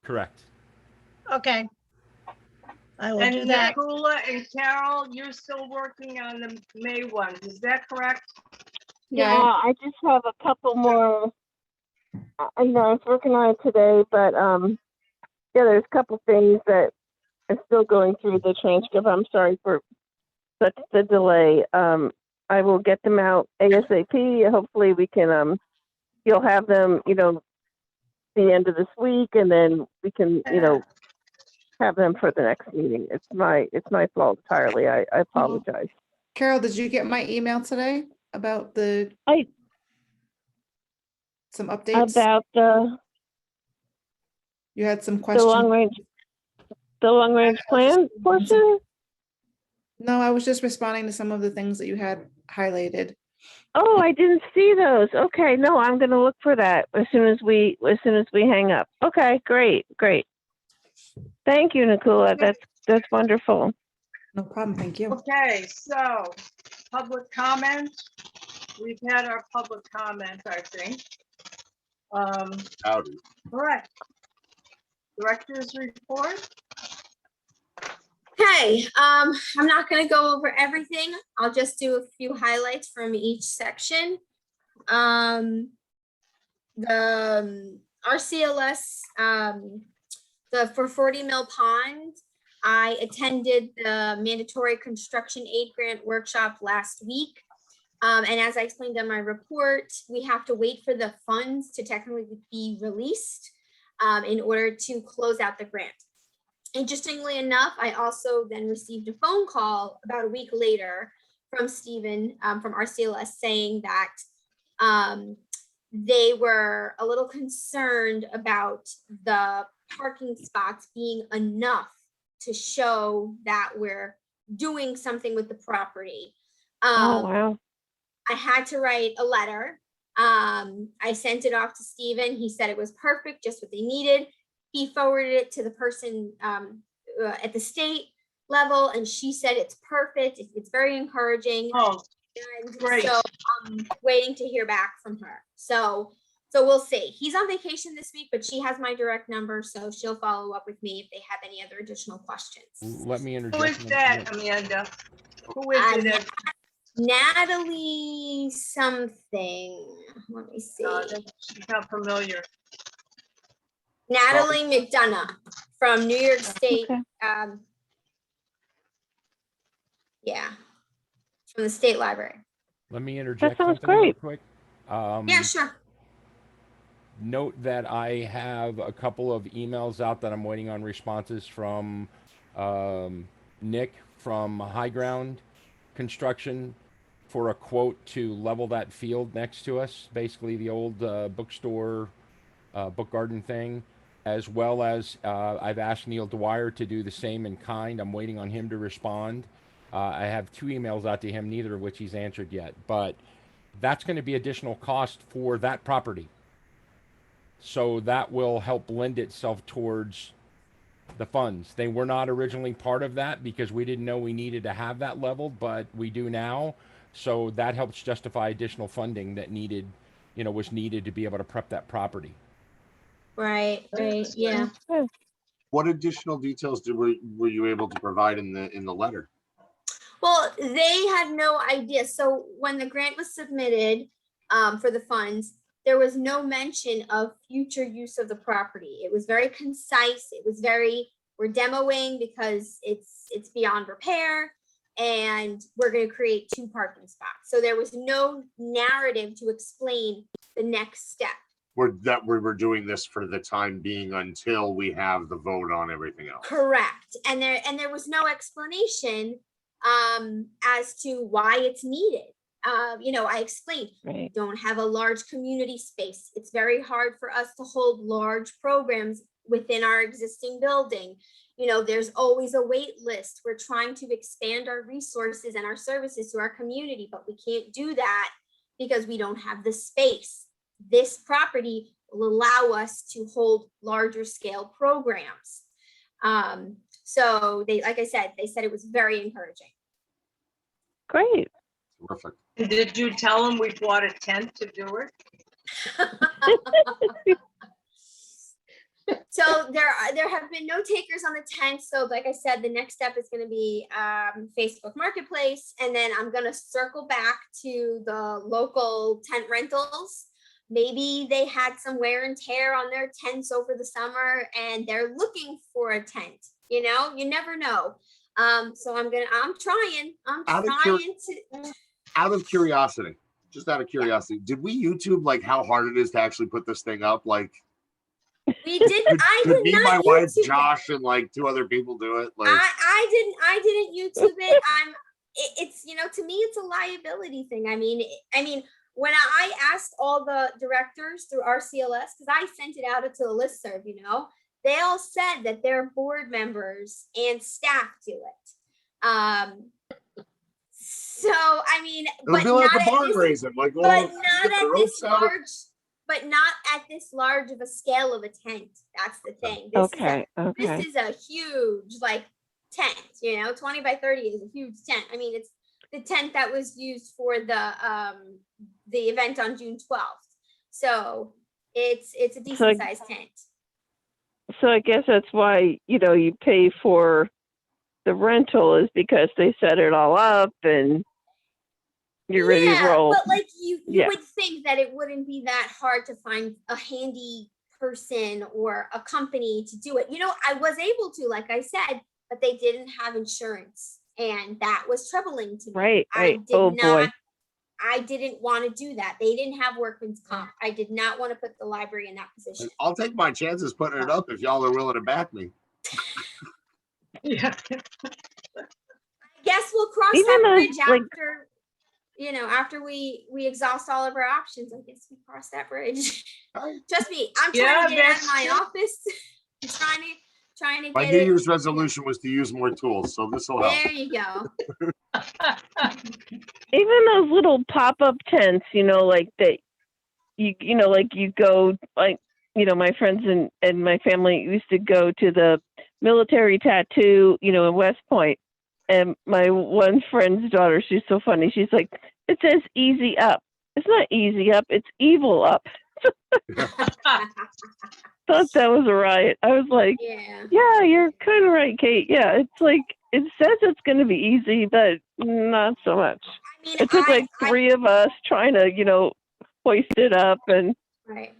Correct. okay. I will And do that. Nikula and Carol, you're still working on the May ones, is that correct? Yeah, I just have a couple more. I was working on it today, but there's a couple things that are still going through the transcript. I'm sorry for such the delay. I will get them out ASAP. Hopefully we can you'll have them, the end of this week, and then we can, have them for the next meeting. It's my fault entirely. I apologize. Carol, did you get my email today about the? I some updates? About You had some the questions? long range plan portion? No, I was just responding to some of the things that you had highlighted. Oh, I didn't see those. Okay, no, I'm gonna look for that as soon as we hang up. Okay, great. Thank you, Nicola. That's wonderful. No problem, thank you. Okay, so public comment. We've had our public comment, I think. Howdy. All right. Director's report. Okay, I'm not gonna go over everything. I'll just do a few highlights from each section. The RCLS, for 40 Mill Pond, I attended the mandatory construction aid grant workshop last week. And as I explained in my report, we have to wait for the funds to technically be released in order to close out the grant. Interestingly enough, I also then received a phone call about a week later from Stephen from RCLS saying that they were a little concerned about the parking spots being enough to show that we're doing something with the property. Oh, wow. I had to write a letter. I sent it off to Stephen. He said it was perfect, just what they needed. He forwarded it to the person at the state level, and she said it's perfect. It's very encouraging. Oh, And great. so I'm waiting to hear back from her. So we'll see. He's on vacation this week, but she has my direct number, so she'll follow up with me if they have any other additional questions. Let me Who interject. is that, Amanda? Who is it? Natalie something. Let me see. She's not familiar. Natalie McDonough from New York State. Okay. Yeah, from the state library. Let me interject sounds something real great. quick. Yeah, sure. Note that I have a couple of emails out that I'm waiting on responses from Nick from High Ground Construction for a quote to level that field next to us, basically the old bookstore, book garden thing, as well as I've asked Neil Dwyer to do the same in kind. I'm waiting on him to respond. I have 2 emails out to him, neither of which he's answered yet, but that's going to be additional cost for that property. So that will help lend itself towards the funds. They were not originally part of that because we didn't know we needed to have that leveled, but we do now. So that helps justify additional funding that was needed to be able to prep that property. Right, yeah. What additional details were you able to provide in the letter? Well, they had no idea. So when the grant was submitted for the funds, there was no mention of future use of the property. It was very concise. It was we're demoing because it's beyond repair and we're going to create 2 parking spots. So there was no narrative to explain the next step. We were doing this for the time being until we have the vote on everything else. Correct. And there was no explanation as to why it's needed. I explained, Right. don't have a large community space. It's very hard for us to hold large programs within our existing building. There's always a wait list. We're trying to expand our resources and our services to our community, but we can't do that because we don't have the space. This property will allow us to hold larger scale programs. So like I said, they said it was very encouraging. Great. Perfect. Did you tell them we bought a tent to do it? So there have been no takers on the tent. So like I said, the next step is going to be Facebook Marketplace. And then I'm going to circle back to the local tent rentals. Maybe they had some wear and tear on their tents over the summer and they're looking for a tent. You never know. So I'm trying to. Out of curiosity, did we YouTube like how hard it is to actually put this thing up? Like We did. I could did me, not my wife, YouTube Josh, and like 2 other people do it? Like I didn't YouTube it. It's to me it's a liability thing. I mean when I asked all the directors through RCLS, because I sent it out to the listserv, you know, they all said that their board members and staff do it. So I mean, It'll but be like not a at barn this, raising, like, but oh, not get the at this ropes out. large, but not at this large of a scale of a tent. That's the thing. This Okay, okay. is a huge like tent, you know, 20 by 30 is a huge tent. I mean, it's the tent that was used for the event on June 12th. So it's a decent sized tent. So I guess that's why, you know, you pay for the rental is because they set it all up and you're ready to roll. But like you Yeah. would think that it wouldn't be that hard to find a handy person or a company to do it. You know, I was able to, like I said, but they didn't have insurance, and that was troubling to me. Right. I did Oh, not. boy. I didn't want to do that. They didn't have workman's comp. I did not want to put the library in that position. I'll take my chances putting it up if y'all are willing to back me. Yeah. I guess we'll cross Even that though, bridge like- after, you know, after we exhaust all of our options. I guess we cross that bridge. Trust me, I'm trying Yeah, to get out of that's my true. office. I'm trying to My get New it. Year's resolution was to use more tools, so this will help. There you go. Even those little pop-up tents, you know, like that you know, like you go, like, you know, my friends and my family used to go to the military tattoo, you know, in West Point. And my one friend's daughter, she's so funny. She's like, it says easy up. It's not easy up, it's evil up. Thought that was a riot. I was like, Yeah. yeah, you're kind of right, Kate. Yeah, it's like, it says it's going to be easy, but not so much. I mean, It took like three of us trying to, you know, hoist it up, and right.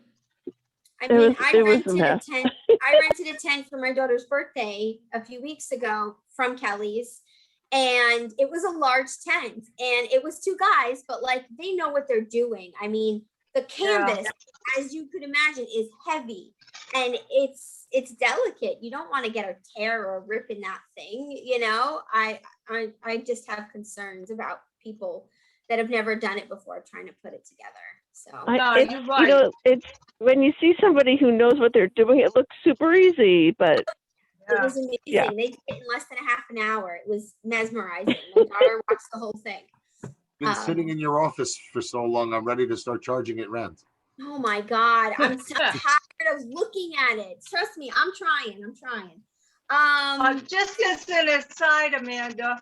I It mean, was- I it was a rented a mess. tent. I rented a tent for my daughter's birthday a few weeks ago from Kelly's, and it was a large tent, and it was two guys, but like they know what they're doing. I mean, the canvas, as you could imagine, is heavy, and it's delicate. You don't want to get a tear or a rip in that thing, you know. I just have concerns about people that have never done it before trying to put it together. So No, it's, you're you right. know, it's when you see somebody who knows what they're doing, it looks super easy, but it was amazing. Yeah. They did it in less than a half an hour. It was mesmerizing. My daughter watched the whole thing. Been sitting in your office for so long, I'm ready to start charging it rent. Oh my God. I'm so tired of looking at it. Trust me, I'm trying. Just as an aside, Amanda,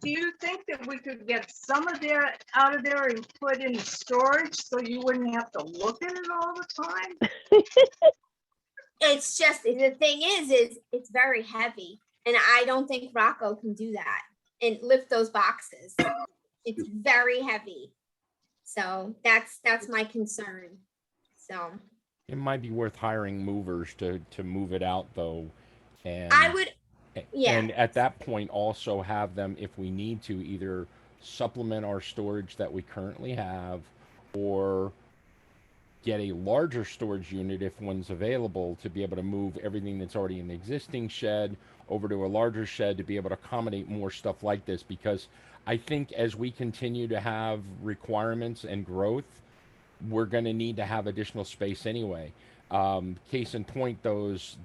do you think that we could get some of that out of there and put in storage so you wouldn't have to look at it all the time? It's just, the thing is it's very heavy, and I don't think Rocco can do that and lift those boxes. It's very heavy. So that's my concern. So It might be worth hiring movers to move it out though. And I would, yeah. And at that point also have them, if we need to, either supplement our storage that we currently have or get a larger storage unit if one's available to be able to move everything that's already in the existing shed over to a larger shed to be able to accommodate more stuff like this. Because I think as we continue to have requirements and growth, we're going to need to have additional space anyway. Case in point, those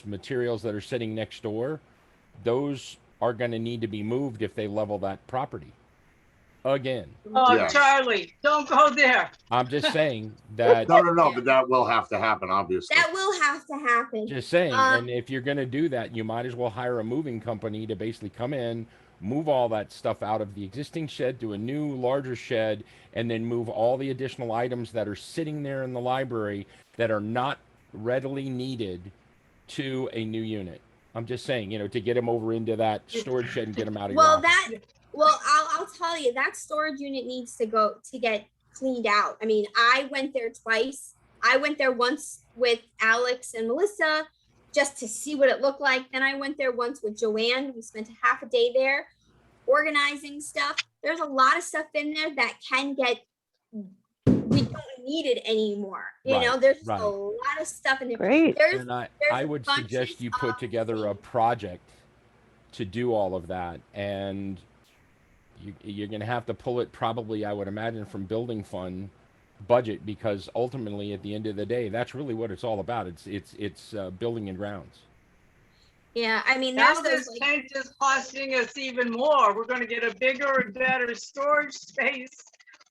materials that are sitting next door, those are going to need to be moved if they level that property again. Oh, Yes. Charlie, don't go there. I'm just saying that. No, but that will have to happen, obviously. That will have to happen. Just saying, and if you're going to do that, you might as well hire a moving company to basically come in, move all that stuff out of the existing shed to a new, larger shed, and then move all the additional items that are sitting there in the library that are not readily needed to a new unit. I'm just saying, to get them over into that storage shed and get them out of your Well, office. I'll tell you, that storage unit needs to get cleaned out. I mean, I went there twice. I went there once with Alex and Melissa just to see what it looked like. Then I went there once with Joanne. We spent a half a day there organizing stuff. There's a lot of stuff in there that we don't need it anymore. There's just a lot of stuff in there. Great. And I would suggest you put together a project to do all of that, and You're going to have to pull it probably, I would imagine, from building fund budget, because ultimately at the end of the day, that's really what it's all about. It's building and grounds. Yeah, I mean, Now there's those this like, tent is costing us even more. We're gonna get a bigger and better storage space.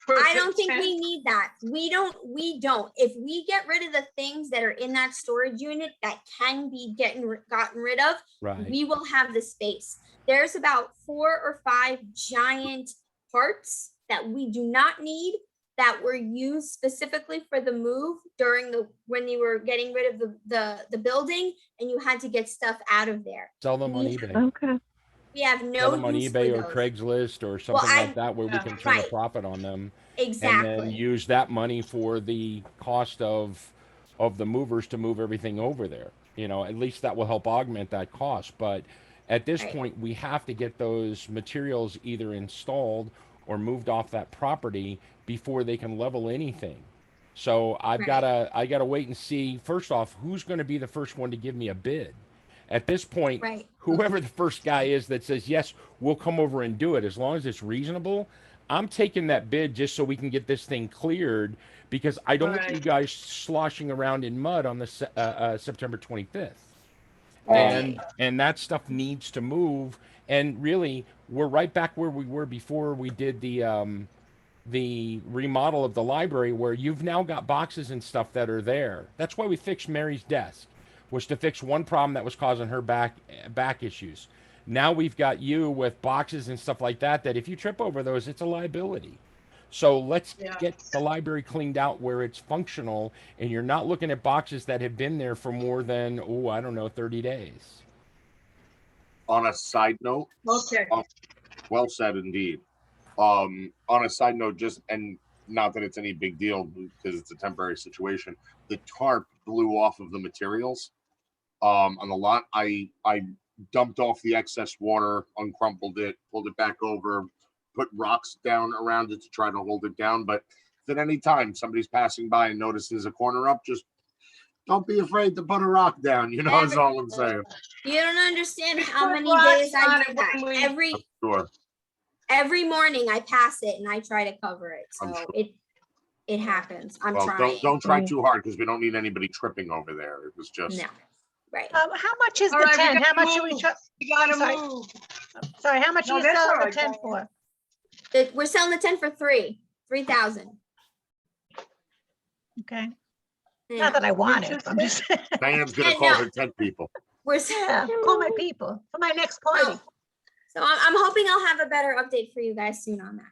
for I the don't think we tent. need that. We don't. If we get rid of the things that are in that storage unit that can be gotten rid of, Right. we will have the space. There's about 4 or 5 giant parts that we do not need that were used specifically for the move when you were getting rid of the building and you had to get stuff out of there. Sell them on We- eBay. Okay. We have Sell no them on use for eBay or those. Craigslist or something I- like that, where we Yeah. can turn a Right. profit on them, and then Exactly. use that money for the cost of the movers to move everything over there. At least that will help augment that cost. But at this Right. point, we have to get those materials either installed or moved off that property before they can level anything. So I Right. gotta wait and see, first off, who's going to be the first one to give me a bid. At this point, Right. whoever the first guy is that says, yes, we'll come over and do it, as long as it's reasonable, I'm taking that bid just so we can get this thing cleared, because I don't want you Right. guys sloshing around in mud on the September 25th. Right. And that stuff needs to move. And really, we're right back where we were before we did the remodel of the library, where you've now got boxes and stuff that are there. That's why we fixed Mary's desk, was to fix one problem that was causing her back issues. Now we've got you with boxes and stuff like that if you trip over those, it's a liability. So let's Yeah. get the library cleaned out where it's functional, and you're not looking at boxes that have been there for more than, 30 days. On a side note, Okay, well said indeed. On a side note, and not that it's any big deal because it's a temporary situation, the tarp blew off of the materials on the lot. I dumped off the excess water, uncrumpled it, pulled it back over, put rocks down around it to try to hold it down. But if at any time somebody's passing by and notices a corner up, just don't be afraid to put a rock down. Is all I'm saying. You don't understand how put many rocks days I on do it that. when we- I'm sure. Every morning I pass it and I try to cover it. I'm So sure. it happens. I'm Well, trying. don't try too hard, because we don't need anybody tripping over there. It was just No. Right. How much is All the right, we tent? How gotta much are we, move. you gotta Sorry. move. sorry, how much No, are you that's all selling the right, tent Diane. for? We're selling the tent for 3,000. Okay, Yeah. not that I want it, I'm just, Diane's gonna Yeah, call no. her tent people. We're yeah, call my people for my next party. So I'm hoping I'll have a better update for you guys soon on that.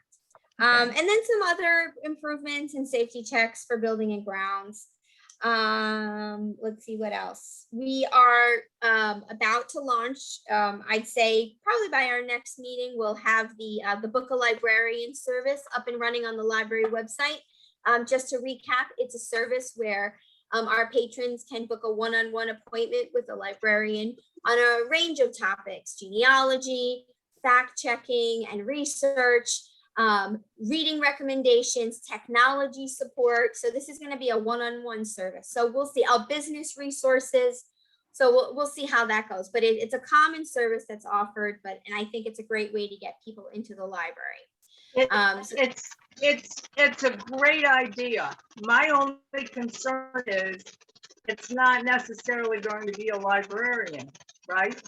Okay. And then some other improvements and safety checks for building and grounds. Let's see what else. We are about to launch. I'd say probably by our next meeting, we'll have the Book a Librarian service up and running on the library website. Just to recap, it's a service where our patrons can book a one-on-one appointment with a librarian on a range of topics: genealogy, fact checking and research, reading recommendations, technology support. So this is going to be a one-on-one service. So we'll see our business resources. So we'll see how that goes. But it's a common service that's offered, and I think it's a great way to get people into the library. It's a great idea. My only concern is it's not necessarily going to be a librarian, right?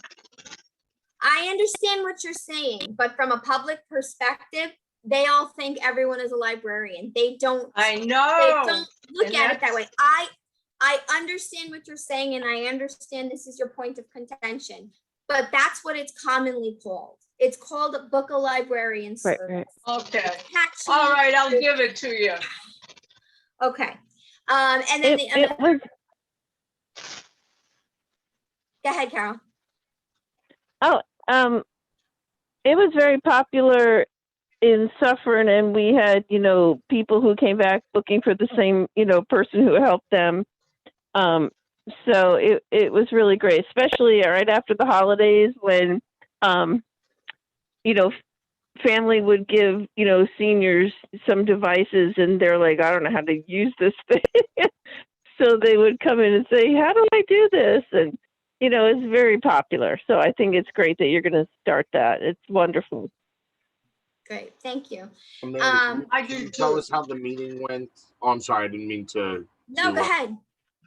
I understand what you're saying, but from a public perspective, they all think everyone is a librarian. They don't. I They know. don't look and at it that way. that's- I understand what you're saying, and I understand this is your point of contention, but that's what it's commonly called. It's called a Book a Librarian Right, service. right. Okay, Catchy. all right, I'll give it to you. Okay. And then It was, go ahead, Carol. it was very popular in Suffern, and we had, people who came back looking for the same, person who helped them. So it was really great, especially right after the holidays when, family would give, seniors some devices, and they're like, I don't know how to use this thing. So they would come in and say, how do I do this? And, it's very popular. So I think it's great that you're going to start that. It's wonderful. Great, thank you. Amanda, I can do you tell too. us how the meeting went? Oh, I'm sorry, I didn't mean to. No, go ahead.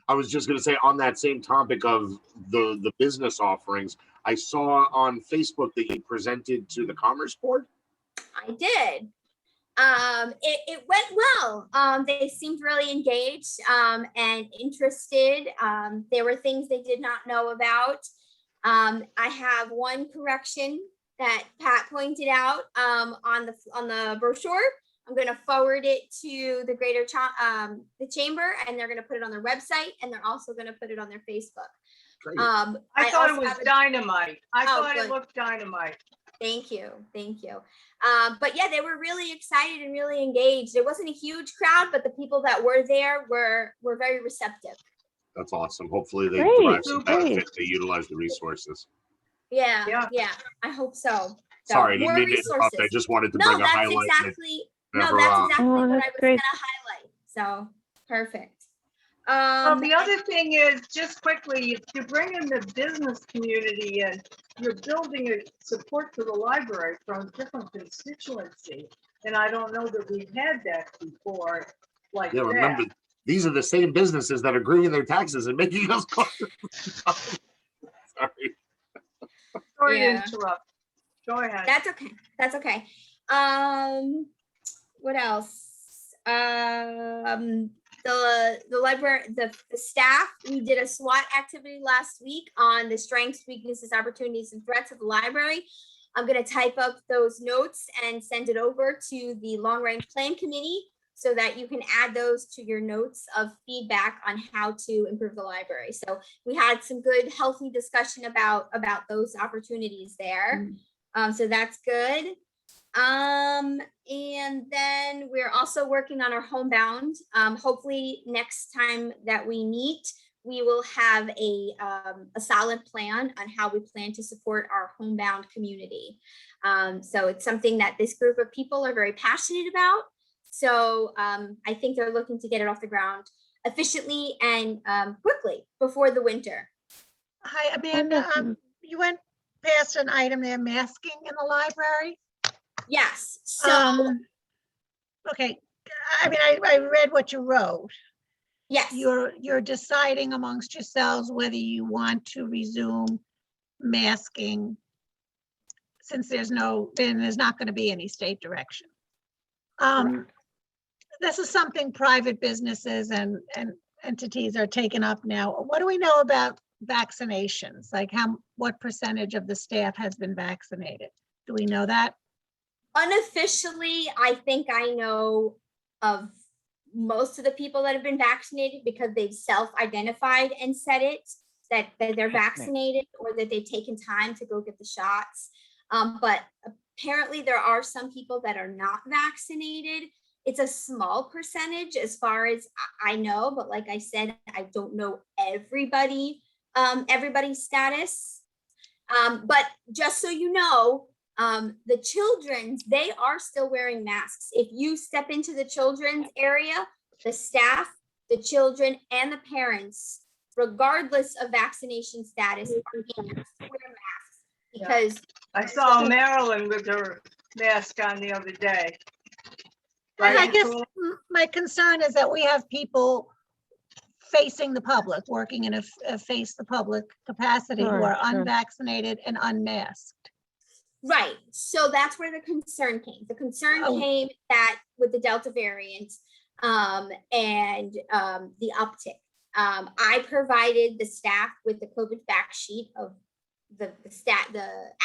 I was just gonna say, on that same topic of the business offerings, I saw on Facebook that you presented to the Commerce Board. I did. It went well. They seemed really engaged and interested. There were things they did not know about. I have one correction that Pat pointed out on the brochure. I'm going to forward it to the the chamber, and they're going to put it on their website, and they're also going to put it on their Facebook. Great. I thought it was dynamite. I Oh, thought it good. looked dynamite. Thank you. Thank you. But yeah, they were really excited and really engaged. It wasn't a huge crowd, but the people that were there were very receptive. That's awesome. Hopefully they Great, derive some great. benefit. They utilize the resources. Yeah, Yeah. yeah, I hope so. So, Sorry, I didn't more mean to interrupt. I resources. just wanted to No, bring a that's highlight. exactly, no, never, that's uh, exactly Oh, what I that's was great. gonna highlight. So, perfect. Well, the other thing is, just quickly, if you bring in the business community and you're building a support for the library from different constituency. And I don't know that we've had that before like Yeah, that. remember, these are the same businesses that are agreeing their taxes and making us. Sorry. Sorry Yeah. to interrupt. Go ahead. That's okay. That's okay. What else? The library, the staff, we did a SWOT activity last week on the strengths, weaknesses, opportunities, and threats of the library. I'm going to type up those notes and send it over to the long range plan committee so that you can add those to your notes of feedback on how to improve the library. So we had some good, healthy discussion about those opportunities there. So that's good. And then we're also working on our homebound. Hopefully next time that we meet, we will have a solid plan on how we plan to support our homebound community. So it's something that this group of people are very passionate about. So I think they're looking to get it off the ground efficiently and quickly before the winter. Hi, Amanda. You went past an item there, masking in the library. Yes. So Okay. I mean, I read what you wrote. yes. You're deciding amongst yourselves whether you want to resume masking since there's not going to be any state direction. This is something private businesses and entities are taking up now. What do we know about vaccinations? Like what percentage of the staff has been vaccinated? Do we know that? Unofficially, I think I know of most of the people that have been vaccinated because they've self-identified and said it, that they're vaccinated or that they've taken time to go get the shots. But apparently there are some people that are not vaccinated. It's a small percentage as far as I know, but like I said, I don't know everybody's status. But just so you know, the children's, they are still wearing masks. If you step into the children's area, the staff, the children, and the parents, regardless of vaccination status, are being asked to wear masks because I saw Marilyn with her mask on the other day. And I Right, guess Nicole? my concern is that we have people facing the public, working in a face the public capacity who are Sure. unvaccinated and unmasked. right. So that's where the concern came. The concern came that with the Delta variant and the uptick. I provided the staff with the COVID fact sheet of the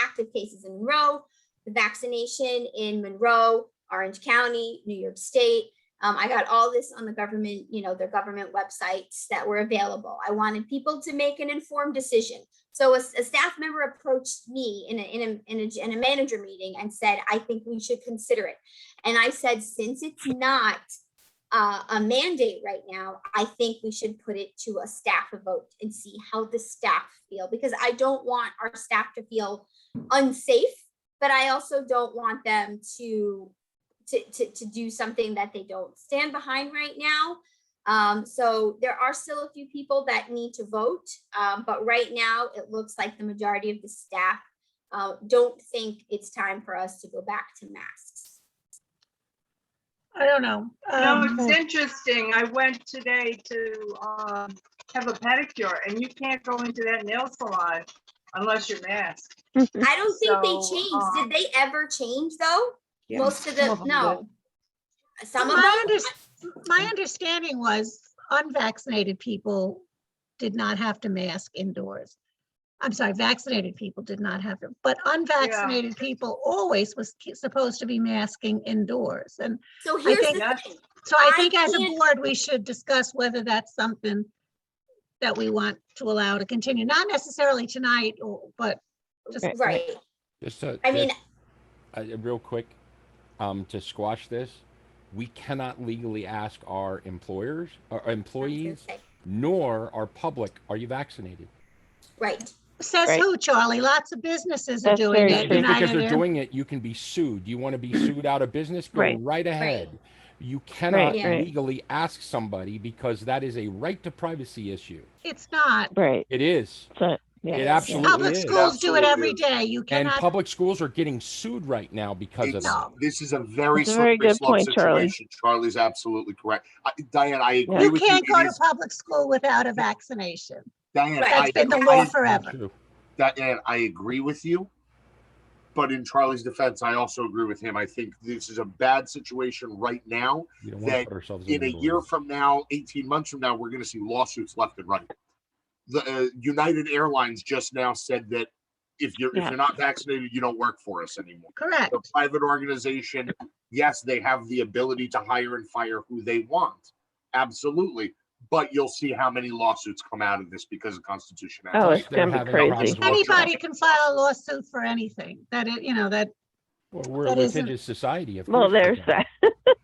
active cases in Monroe, the vaccination in Monroe, Orange County, New York State. I got all this on the government, their government websites that were available. I wanted people to make an informed decision. So a staff member approached me in a manager meeting and said, I think we should consider it. And I said, since it's not a mandate right now, I think we should put it to a staff vote and see how the staff feel, because I don't want our staff to feel unsafe, but I also don't want them to do something that they don't stand behind right now. So there are still a few people that need to vote, but right now it looks like the majority of the staff don't think it's time for us to go back to masks. I don't know. It's interesting. I went today to have a pedicure, and you can't go into that nail salon unless you're masked. I don't think they So, changed. Did they ever change though? Yeah, Most of some the, of them no. Some of My them? my understanding was unvaccinated people did not have to mask indoors. I'm sorry, vaccinated people did not have to, but unvaccinated people always was supposed to be masking indoors. And So here's think the that's- thing. so I I think as a can't- board, we should discuss whether that's something that we want to allow to continue, not necessarily tonight, but just. Right. I mean, Real quick, to squash this, we cannot legally ask our employers, our employees, okay, nor our public, are you vaccinated? right. Says Right. who, Charlie? Lots of businesses are That's doing very it. true. Just because United they're Air- doing it, you can be sued. You want to be sued out of business? Go Right. right ahead. You cannot Right. legally ask somebody because that is a right to privacy issue. It's not. Right. It is. So, yeah. It absolutely Public is. schools do it Absolutely every is. day. You And cannot. public schools are getting sued right now because of It's, that. No. this is a very That's a very slippery good slope point, Charlie. situation. Charlie's absolutely correct. Diane, I agree You with can't you. go It to is, public school without a vaccination. Diane, Right. That's been the I- law forever. True. Diane, I agree with you. But in Charlie's defense, I also agree with him. I think this is a bad situation right now. We don't want to That put ourselves In a middle of year it. from now, 18 months from now, we're going to see lawsuits left and right. The United Airlines just now said that if you're not vaccinated, you don't work for us anymore. Correct. The private organization, yes, they have the ability to hire and fire who they want. Absolutely. But you'll see how many lawsuits come out of this because of constitutionality. Oh, it's They're gonna be having crazy. problems with- Anybody can file a lawsuit for anything. That that. Well, we're a that isn't- litigious society, of Well, course. they there's can. that.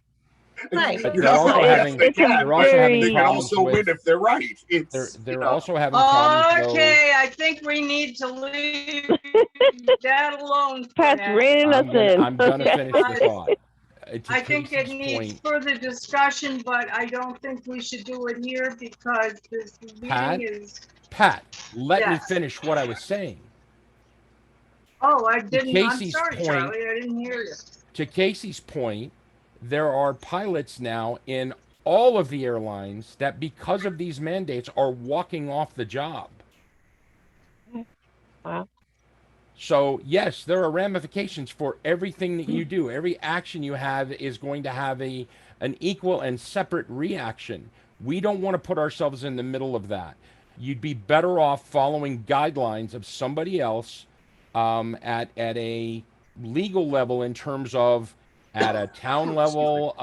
Right. But You they're know, also yes, having they can. they're also very- having They can problems also win with if they're right. they're It's they're also having problems though. Okay, I think we need to leave that alone for Pat's now. reining us in. I'm gonna Okay. finish the thought. To I think it Casey's needs point, further discussion, but I don't think we should do it here because this Pat? meeting is, Pat, let me Yes. finish what I was saying. oh, I didn't, I'm Casey's sorry, point- Charlie, I didn't hear you. To Casey's point, there are pilots now in all of the airlines that, because of these mandates, are walking off the job. Wow. So yes, there are ramifications for everything that you do. Every action you have is going to have an equal and separate reaction. We don't want to put ourselves in the middle of that. You'd be better off following guidelines of somebody else at a legal level, in terms of at a town level,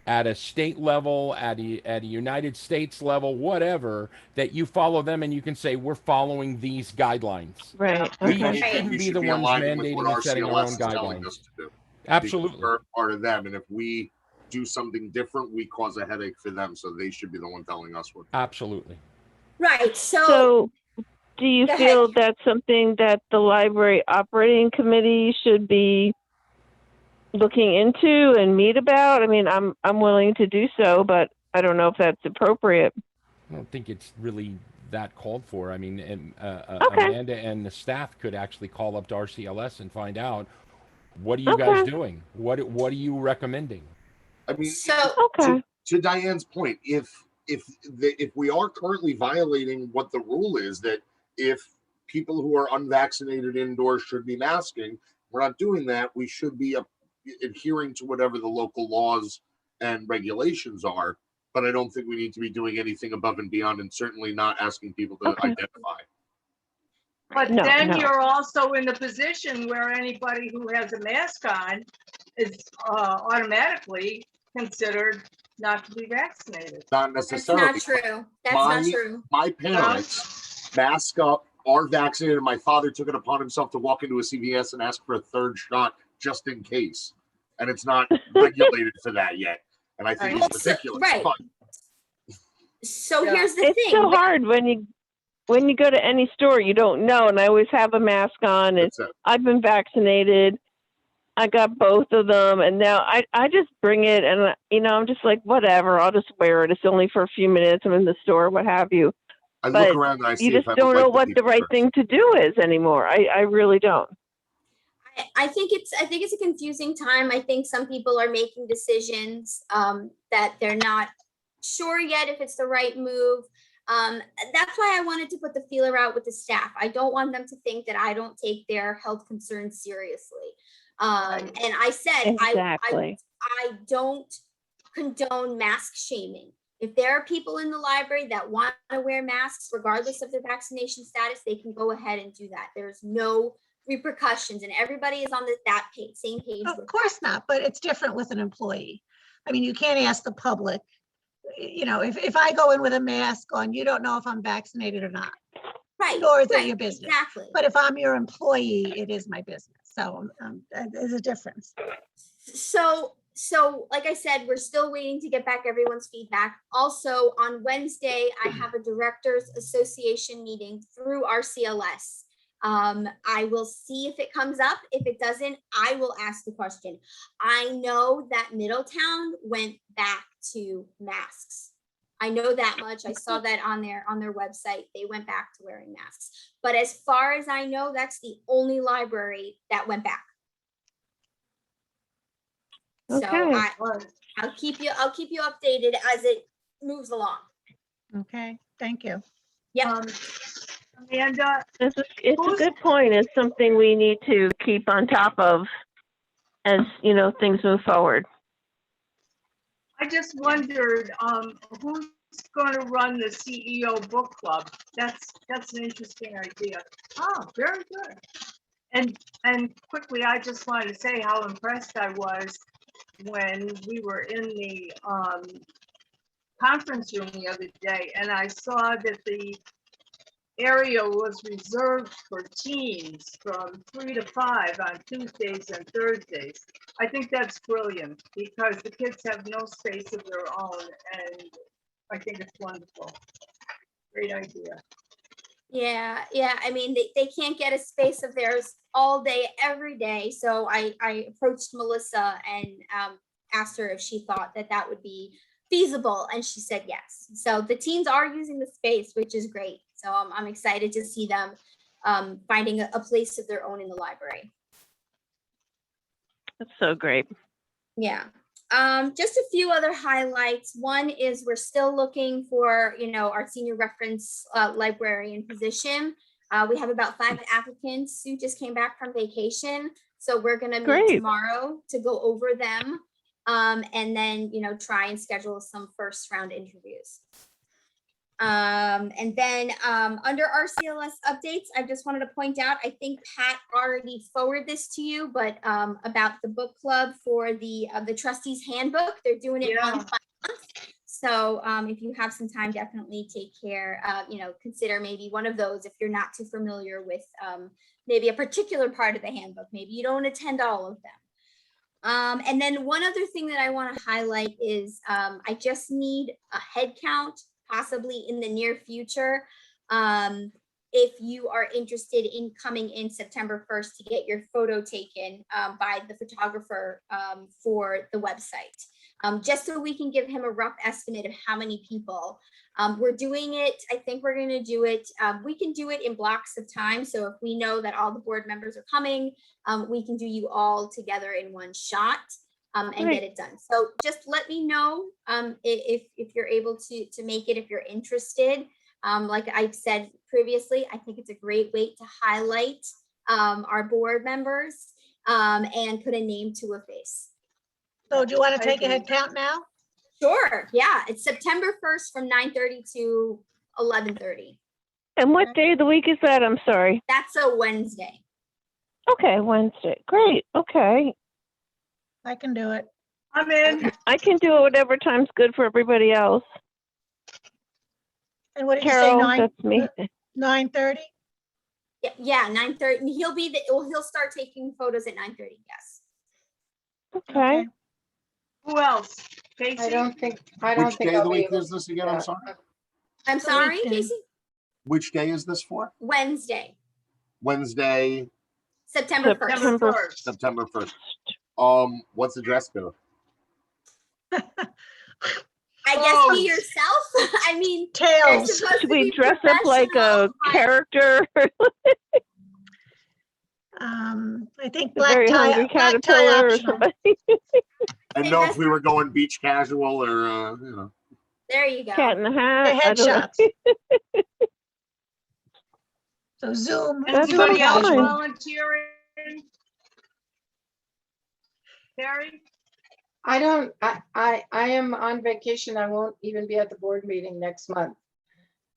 at a state level, at a United States level, whatever, that you follow them and you can say, we're following these guidelines. Right. We Okay. shouldn't We be should the be ones aligning with what mandating and setting our RCLS own is telling guidelines. us to do. Because Absolutely. We're part of them, and if we do something different, we cause a headache for them, so they should be the one telling us what. Absolutely. Right. So, So, do you Go feel ahead. that's something that the library operating committee should be looking into and meet about? I mean, I'm willing to do so, but I don't know if that's appropriate. I don't think it's really that called for. I mean, Okay. Amanda and the staff could actually call up to RCLS and find out, what are you Okay. guys doing? What are you recommending? I mean, so Okay. to Diane's point, if we are currently violating what the rule is, that if people who are unvaccinated indoors should be masking, we're not doing that. We should be adhering to whatever the local laws and regulations are. But I don't think we need to be doing anything above and beyond, and certainly not asking people to Okay. identify. But No, then no. you're also in the position where anybody who has a mask on is automatically considered not to be vaccinated. Not that's necessarily. not true. That's My- not true. My parents mask up, are vaccinated. My father took it upon himself to walk into a CVS and ask for a third shot just in case. And it's not regulated for that yet. And I think Right. it's ridiculous. Right. But So Yeah. here's the It's thing. so hard when you go to any store, you don't know, and I always have a mask on, and it's a, I've been vaccinated. I got both of them, and now I just bring it, and I'm just like, whatever, I'll just wear it. It's only for a few minutes. I'm in the store, what have you. I but look around and I see you if just I would don't know like to what be the right first. thing to do is anymore. I really don't. I think it's a confusing time. I think some people are making decisions that they're not sure yet if it's the right move. That's why I wanted to put the feeler out with the staff. I don't want them to think that I don't take their health concerns seriously. And I said, Exactly. I don't condone mask shaming. If there are people in the library that want to wear masks, regardless of their vaccination status, they can go ahead and do that. There's no repercussions, and everybody is on same page. Of with course that. not, but it's different with an employee. I mean, you can't ask the public, you know, if I go in with a mask on, you don't know if I'm vaccinated or not, Right. nor is it right, your business. Exactly. But if I'm your employee, it is my business. So there's a difference. So like I said, we're still waiting to get back everyone's feedback. Also on Wednesday, I have a directors association meeting through RCLS. I will see if it comes up. If it doesn't, I will ask the question. I know that Middletown went back to masks. I know that much. I saw that on their website. They went back to wearing masks. But as far as I know, that's the only library that went back. So Okay. I'll keep you updated as it moves along. Okay, thank you. Yep. Amanda, It's a good point. It's something we need to keep on top of as, you know, things move forward. I just wondered, who's going to run the CEO book club? That's an interesting idea. Oh, very good. And quickly, I just wanted to say how impressed I was when we were in the conference room the other day, and I saw that the area was reserved for teens from 3 to 5 on Tuesdays and Thursdays. I think that's brilliant because the kids have no space of their own, and I think it's wonderful. Great idea. Yeah. I mean, they can't get a space of theirs all day, every day. So I approached Melissa and asked her if she thought that would be feasible, and she said yes. So the teens are using the space, which is great. So I'm excited to see them finding a place of their own in the library. That's so great. Yeah. Just a few other highlights. One is we're still looking for, our senior reference librarian position. We have about 5 applicants who just came back from vacation. So we're going to meet tomorrow to go over them and then, try and schedule some first round interviews. And then under RCLS updates, I just wanted to point out, I think Pat already forwarded this to you, but about the book club for the trustees handbook, they're doing it month by month. So if you have some time, definitely take care, consider maybe one of those if you're not too familiar with maybe a particular part of the handbook. Maybe you don't attend all of them. And then one other thing that I want to highlight is I just need a head count, possibly in the near future. If you are interested in coming in September 1st to get your photo taken by the photographer for the website, just so we can give him a rough estimate of how many people. We're doing it, I think we're going to do it. We can do it in blocks of time. So if we know that all the board members are coming, we can do you all together in one shot. And get it done. So just let me know if you're able to make it, if you're interested. Like I've said previously, I think it's a great way to highlight our board members and put a name to a face. So do you want to take a head count now? Sure. Yeah. It's September 1st from 9:30 to 11:30. And what day of the week is that? I'm sorry. That's a Wednesday. Okay, Wednesday. Great. Okay. I can do it. I'm in. I can do it whatever time's good for everybody else. And what did Carol, you say, that's me. 9:30? Yeah, 9:30. He'll start taking photos at 9:30. Yes. Okay. Who else? Casey? I don't think Which day of I'll the be week able is to this do again? I'm that. sorry. I'm sorry, weekend. Casey? Which day is this for? Wednesday, Wednesday, September 1st. September 1st. September 1st. What's the dress code? I guess Oh. be yourself. I mean, you're Tails. supposed Should to we be dress up like a professional, but- character? I think A very hungry black tie caterpillar or optional. something? And Hey, know if that's- we were going beach casual or, you know. There you go. Cat in the The hat? I don't know. headshots. So Zoom. That's Zoom Anybody else casual. volunteering? Terry? I am on vacation. I won't even be at the board meeting next month.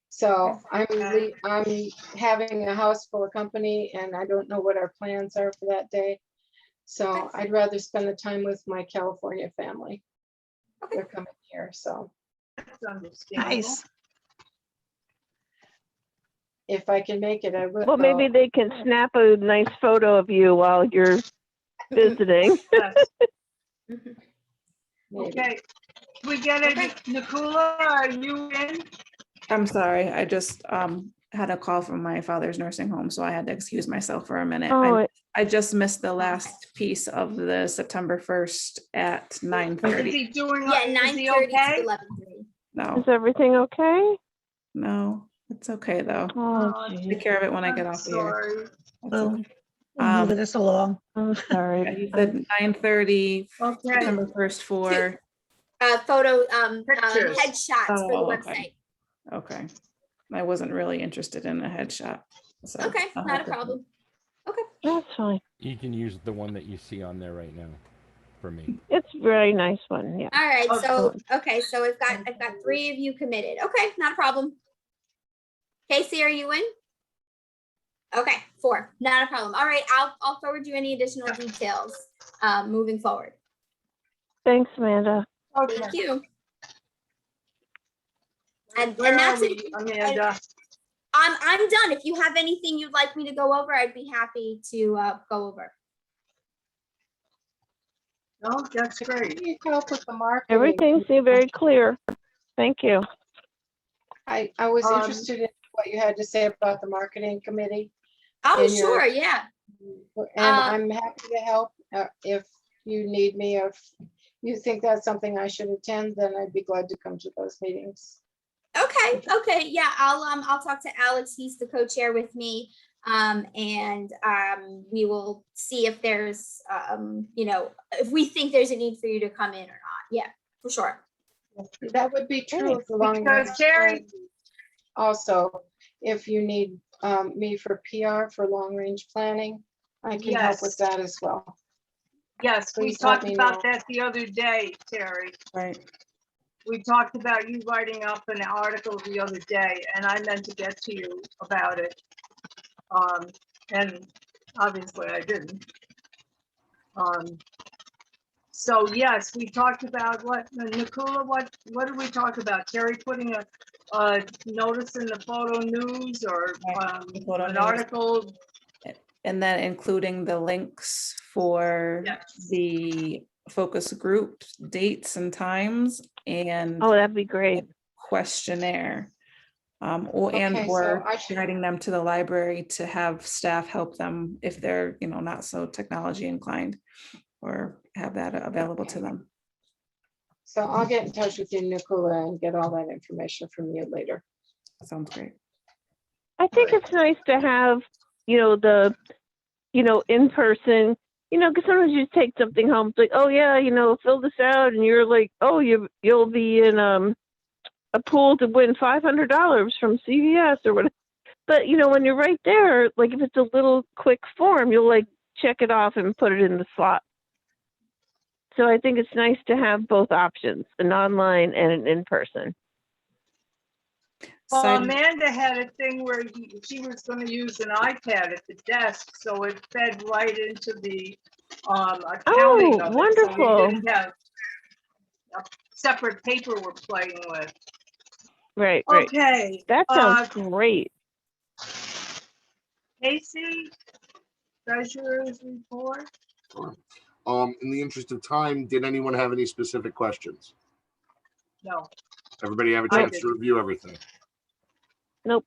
So I'm having a house full of company and I don't know what our plans are for that day. So I'd rather spend the time with my California family. They're coming here, so That's understandable. Nice. if I can make it, I will. Well, maybe they can snap a nice photo of you while you're visiting. Yes. Maybe. Okay, we get it, Nicola, are you in? I'm sorry, I just had a call from my father's nursing home, so I had to excuse myself for a minute. Oh, I just missed the last piece of the September 1st at Is 9:30. he doing, Yeah, is 9:30 he to okay? 11:30. No, is everything okay? no, it's okay though. Oh, Oh, geez. Take care of it when I get I'm off the air. sorry. That's Well, okay. we're moving this along. I'm sorry. Yeah, he said 9:30, Okay, September 1st for, Photo, Pictures. headshots for the Oh, website. okay. okay. I wasn't really interested in a headshot. So Okay, I'll not have a to- problem. Okay. That's fine. You can use the one that you see on there right now for me. It's a very nice one. Yeah. All right, so, Okay. okay, so I've got 3 of you committed. Okay, not a problem. Casey, are you in? Okay, 4, not a problem. All right, I'll forward you any additional details, moving forward. Thanks, Amanda. okay. Thank you. And Where are that's we, it. Amanda? I'm done. If you have anything you'd like me to go over, I'd be happy to go over. No, that's great. You help with the marketing. Everything seemed very clear. Thank you. I was Um, interested in what you had to say about the marketing committee. Oh, And your- sure, yeah. And I'm happy to help if you need me. If you think that's something I should attend, then I'd be glad to come to those meetings. Okay, yeah, I'll talk to Alex, he's the co-chair with me. And we will see if there's, you know, if we think there's a need for you to come in or not. Yeah, for sure. That would be true of the long Because range Terry- plan. Also, if you need me for PR for long range planning, I can help with Yes. that as well. Yes, we Please let talked me about know. that the other day, Terry. Right. We talked about you writing up an article the other day, and I meant to get to you about it. And obviously I didn't. So yes, we talked about what, Nicola, what did we talk about? Terry putting a notice in the photo news or the photo an news. article? And then including the links for Yes. the focus group dates and times and Oh, that'd be great. questionnaire. And Okay, so or I should- guiding them to the library to have staff help them if they're, you know, not so technology inclined or have that available to them. So I'll get in touch with you, Nicola, and get all that information from you later. Sounds great. I think it's nice to have, in person, because sometimes you take something home, it's like, oh yeah, fill this out, and you're like, oh, you'll be in a pool to win $500 from CVS or whatever. But when you're right there, like if it's a little quick form, you'll like check it off and put it in the slot. So I think it's nice to have both options, an online and an in-person. Well, Side- Amanda had a thing where she was gonna use an iPad at the desk, so it fed right into the accounting of it. So wonderful. we didn't have a separate paper we're playing with. Right. Okay. That sounds great. Casey, treasurer's report? Sure. In the interest of time, did anyone have any specific questions? No. Everybody have a I chance did. to review everything? Nope.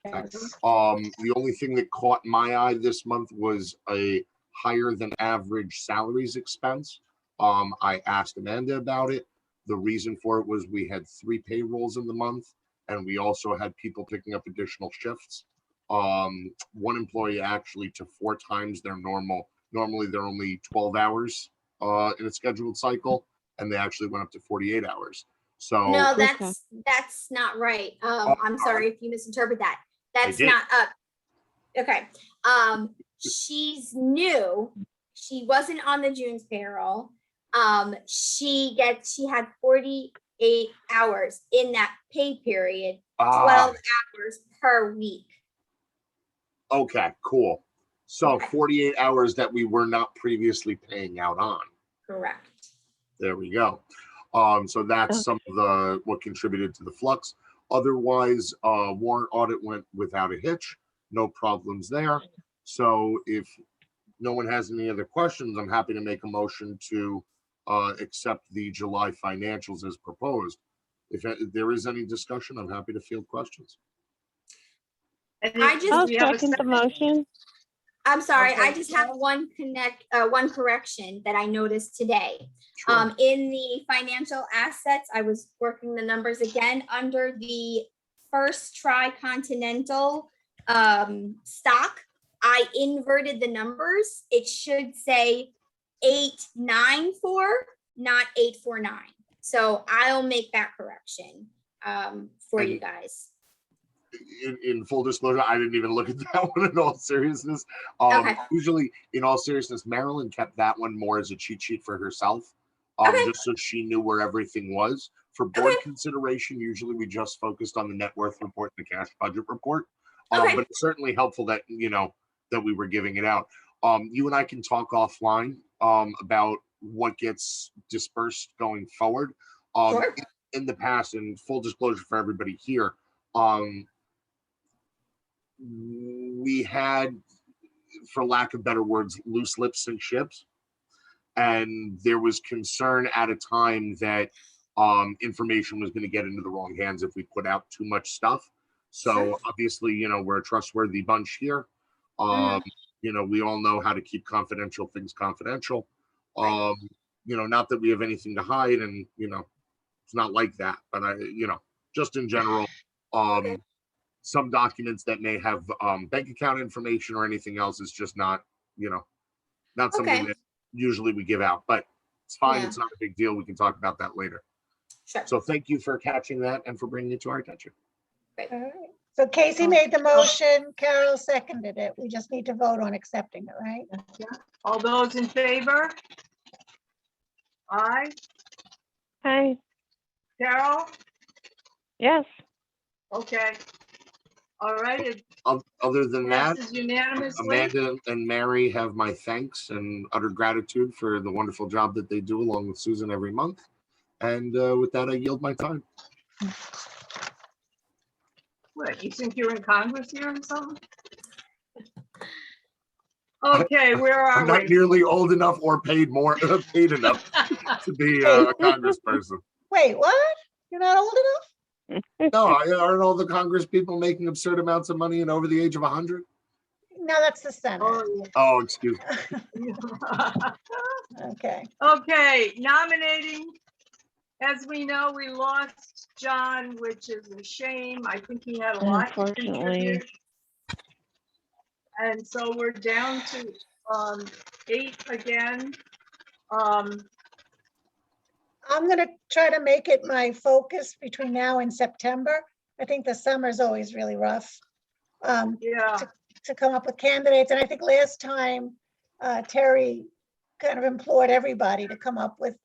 The only thing that caught my eye this month was a higher than average salaries expense. I asked Amanda about it. The reason for it was we had 3 payrolls in the month, and we also had people picking up additional shifts. One employee actually took 4 times their normal. Normally, they're only 12 hours in a scheduled cycle, and they actually went up to 48 hours. So No, Okay. that's not right. Oh, I'm sorry if you misinterpret that. I That's did. not up. Okay. She's new. She wasn't on the June's payroll. She had 48 hours in that pay period, 12 hours per week. Okay, cool. So Okay. 48 hours that we were not previously paying out on. Correct. There we go. So that's some of the what contributed to the flux. Otherwise, warrant audit went without a hitch. No problems there. So if no one has any other questions, I'm happy to make a motion to accept the July financials as proposed. If there is any discussion, I'm happy to field questions. I just- I'll We have a second the motion. I'm sorry, Okay. I just have one correction that I noticed today. Sure. In the financial assets, I was working the numbers again under the First Tri-Continental stock. I inverted the numbers. It should say 894, not 849. So I'll make that correction for you guys. In full disclosure, I didn't even look at that one in all seriousness. Okay. Usually, in all seriousness, Marilyn kept that one more as a cheat sheet for herself, Okay. just so she knew where everything was. For board consideration, usually we just focused on the net worth report and the cash budget report. Okay. But it's certainly helpful that, that we were giving it out. You and I can talk offline about what gets dispersed going forward. Sure. In the past, and full disclosure for everybody here, we had, for lack of better words, loose lips and ships. And there was concern at a time that information was going to get into the wrong hands if we put out too much stuff. So Sure. obviously, we're a trustworthy bunch here. We all know how to keep confidential things confidential. Not that we have anything to hide, and it's not like that, but just in general, some documents that may have bank account information or anything else is just not something Okay. that usually we give out, but it's fine. Yeah. It's not a big deal. We can talk about that later. Sure. So thank you for catching that and for bringing it to our attention. All right. So Casey made the motion, Carol seconded it. We just need to vote on accepting it, right? All those in favor? Aye. Hi. Carol? Yes. Okay. All right, it Other than that, passes unanimously. Amanda and Mary have my thanks and utter gratitude for the wonderful job that they do along with Susan every month. And with that, I yield my time. What, you think you're in Congress here or something? Okay, where I'm are not we? nearly old enough or paid enough to be a congressperson. Wait, what? You're not old enough? No, aren't all the Congress people making absurd amounts of money and over the age of 100? No, that's the Senate. Oh, Oh, excuse me. Okay. okay, nominating. As we know, we lost John, which is a shame. I think he had a lot to Unfortunately. contribute. And so we're down to 8 again. I'm gonna try to make it my focus between now and September. I think the summer's always really rough. Yeah, To come up with candidates. And I think last time Terry kind of implored everybody to come up with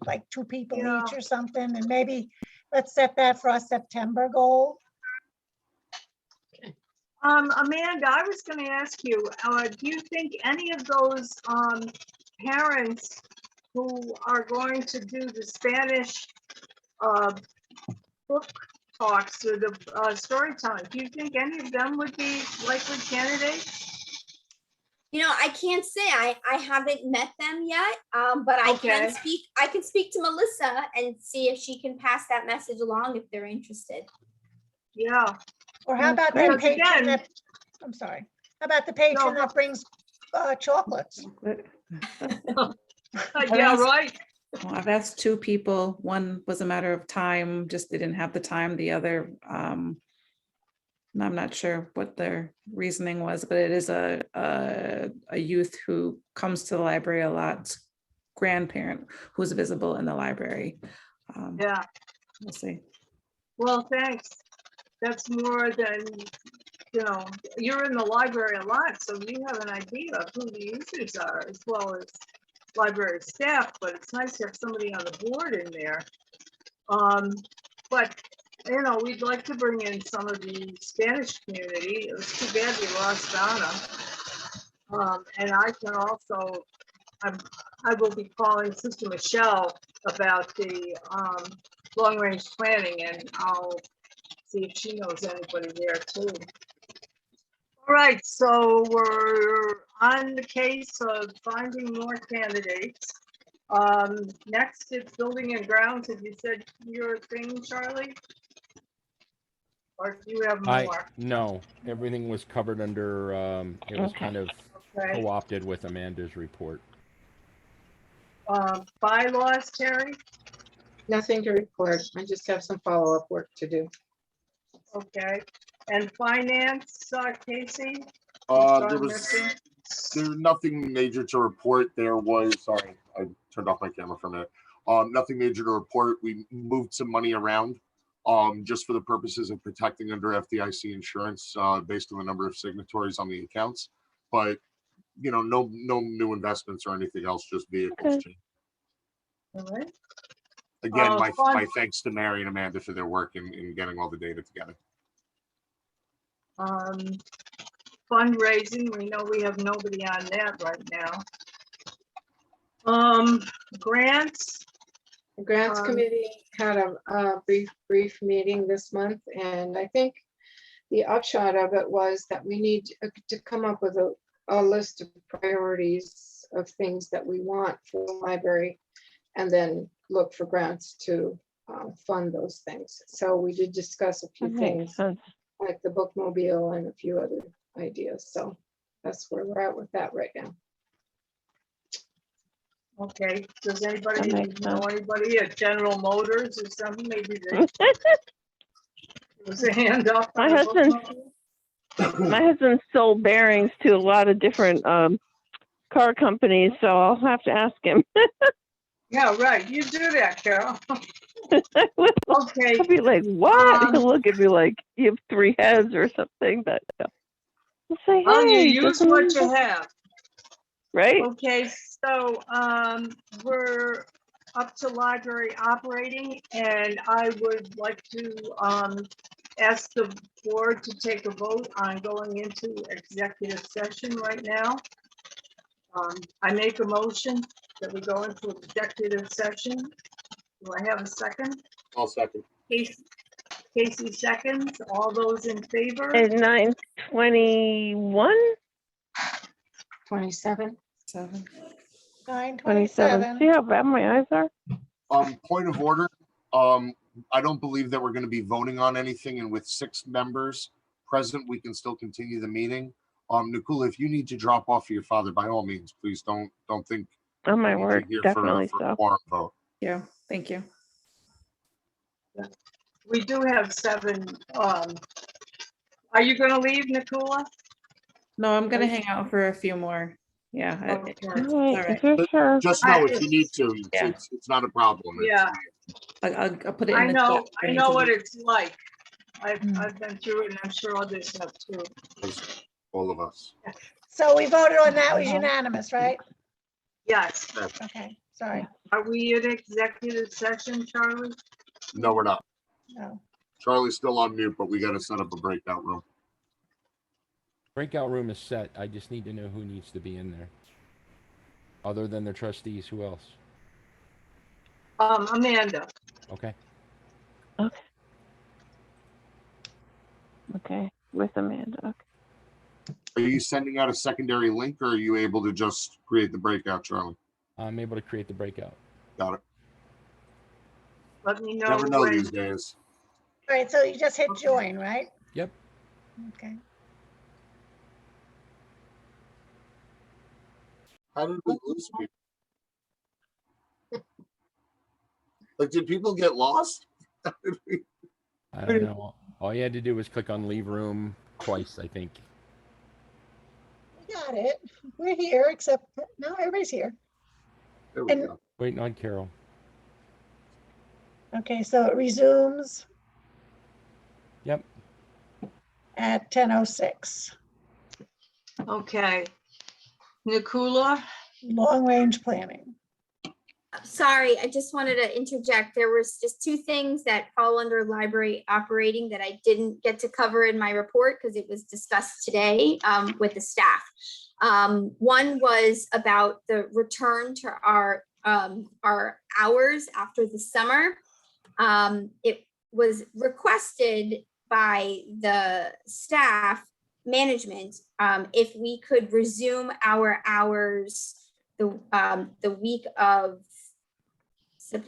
like 2 people Yeah. each or something. And maybe let's set that for our September goal. Amanda, I was going to ask you, do you think any of those parents who are going to do the Spanish book talks or the storytelling, do you think any of them would be likely candidates? I can't say I haven't met them yet, but I Okay. can speak to Melissa and see if she can pass that message along if they're interested. Yeah. Or how about great. that patron Again- that, I'm sorry, how about the patron that brings chocolates? Yeah, right. Well, I've asked two people. One was a matter of time, just they didn't have the time. The other, and I'm not sure what their reasoning was, but it is a youth who comes to the library a lot, grandparent who's visible in the library. Yeah, We'll see. well, thanks. That's more than, you're in the library a lot, so you have an idea of who the users are as well as library staff, but it's nice to have somebody on the board in there. But, we'd like to bring in some of the Spanish community. It was too bad we lost Donna. And I can also, I will be calling Sister Michelle about the long-range planning, and I'll see if she knows anybody there too. All right, so we're on the case of finding more candidates. Next, it's building and grounds. Have you said your thing, Charlie? Or do you have more? No, everything was covered under, it was Okay. kind of Okay. co-opted with Amanda's report. Bylaws, Terry? Nothing to report. I just have some follow-up work to do. Okay. And finance, Casey? There was nothing major to report. There was, sorry, I turned off my camera for a minute. Nothing major to report. We moved some money around, just for the purposes of protecting under FDIC insurance, based on the number of signatories on the accounts. But, no new investments or anything else, just vehicles Okay. change. All right. Again, my fun- thanks to Mary and Amanda for their work in getting all the data together. Fundraising, we know we have nobody on that right now. Grants, The grants committee had a brief meeting this month, and I think the upshot of it was that we need to come up with a list of priorities of things that we want for the library, and then look for grants to fund those things. So we did discuss a few That makes things, sense. like the bookmobile and a few other ideas. So that's where we're at with that right now. okay, does anybody That makes know sense. anybody at General Motors or something? Maybe there was a hand up. My on the husband- bookmobile? My husband sold bearings to a lot of different car companies, so I'll have to ask him. Yeah, right, you do that, Carol. Okay, I'll be like, what? Um, He'll look at me like you have three heads or something. But I'll say, well, you hey, use doesn't what he- you have. right? Okay, so we're up to library operating, and I would like to ask the board to take a vote on going into executive session right now. I make a motion that we go into executive session. Do I have a second? I'll second. Casey seconds. All those in favor? At 9:21, 27. 27. See how bad my eyes are? Point of order. I don't believe that we're going to be voting on anything, and with 6 members present, we can still continue the meeting. Nikula, if you need to drop off for your father, by all means, please don't think Oh my you need word, to hear definitely for a so. quorum vote. Yeah, thank you. We do have 7. Are you gonna leave, Nikula? No, I'm gonna hang out for a few more. Yeah. Okay. All right, All right. if you're sure. Just know if you need to, Yeah. it's not a problem. Yeah, I'll put it in I the know, chat. I know what it's like. Mm. I've been through it, and I'm sure others have too. All of us. So we voted on that, was unanimous, right? Yes, Okay, sorry. are we in executive session, Charlie? No, we're not. No. Charlie's still on mute, but we got to set up a breakout room. Breakout room is set. I just need to know who needs to be in there. Other than the trustees, who else? Amanda. Okay. Okay, with Amanda. Okay. Are you sending out a secondary link, or are you able to just create the breakout, Charlie? I'm able to create the breakout. Got it. Let me know Never know when. these days. All right, so you just hit Okay. join, right? Yep. Okay. How did we lose people? Like, did people get lost? I don't know. All you had to do was click on leave room twice, I think. We got it. We're here, except no, everybody's here. There we And- go. Waiting on Carol. Okay, so it resumes Yep. at 10:06. Okay. Nikula, Long-range planning. Sorry, I just wanted to interject. There was just two things that fall under library operating that I didn't get to cover in my report because it was discussed today with the staff. One was about the return to our hours after the summer. It was requested by the staff management if we could resume our hours the week of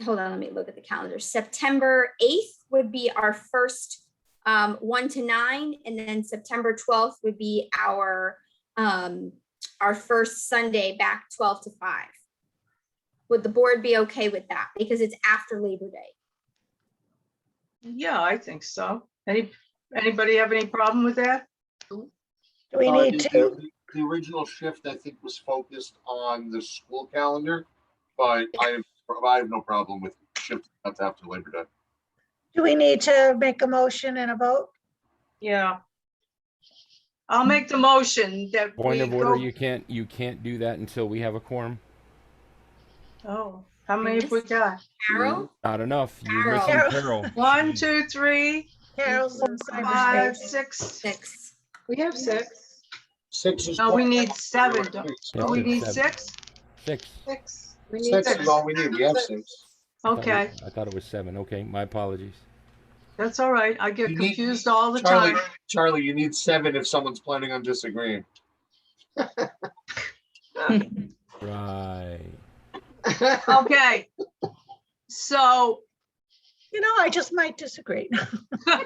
hold on, let me look at the calendar. September 8th would be our first 1 to 9, and then September 12th would be our first Sunday back 12 to 5. Would the board be okay with that? Because it's after Labor Day. yeah, I think so. Anybody have any problem with that? Do we need to? The original shift, I think, was focused on the school calendar, but I have no problem with shifting that to after Labor Day. Do we need to make a motion and a vote? Yeah. I'll make the motion that we Point of order, go. you can't do that until we have a quorum. Oh, how many have we got? Carol? Not enough. You're Carol. missing Carol. 1, 2, 3, Carol's in 5, cyberspace. 6. 6. We have 6. 6 is. No, we need 7. Do Yeah, we it's need 7. 6? 6. 6. We need 6 6. is all we need. We have 6. Okay, I thought it was 7. Okay, my apologies. that's all right. I get You need- confused all the Charlie, time. Charlie, you need 7 if someone's planning on disagreeing. Right. Okay. So, I just might disagree. not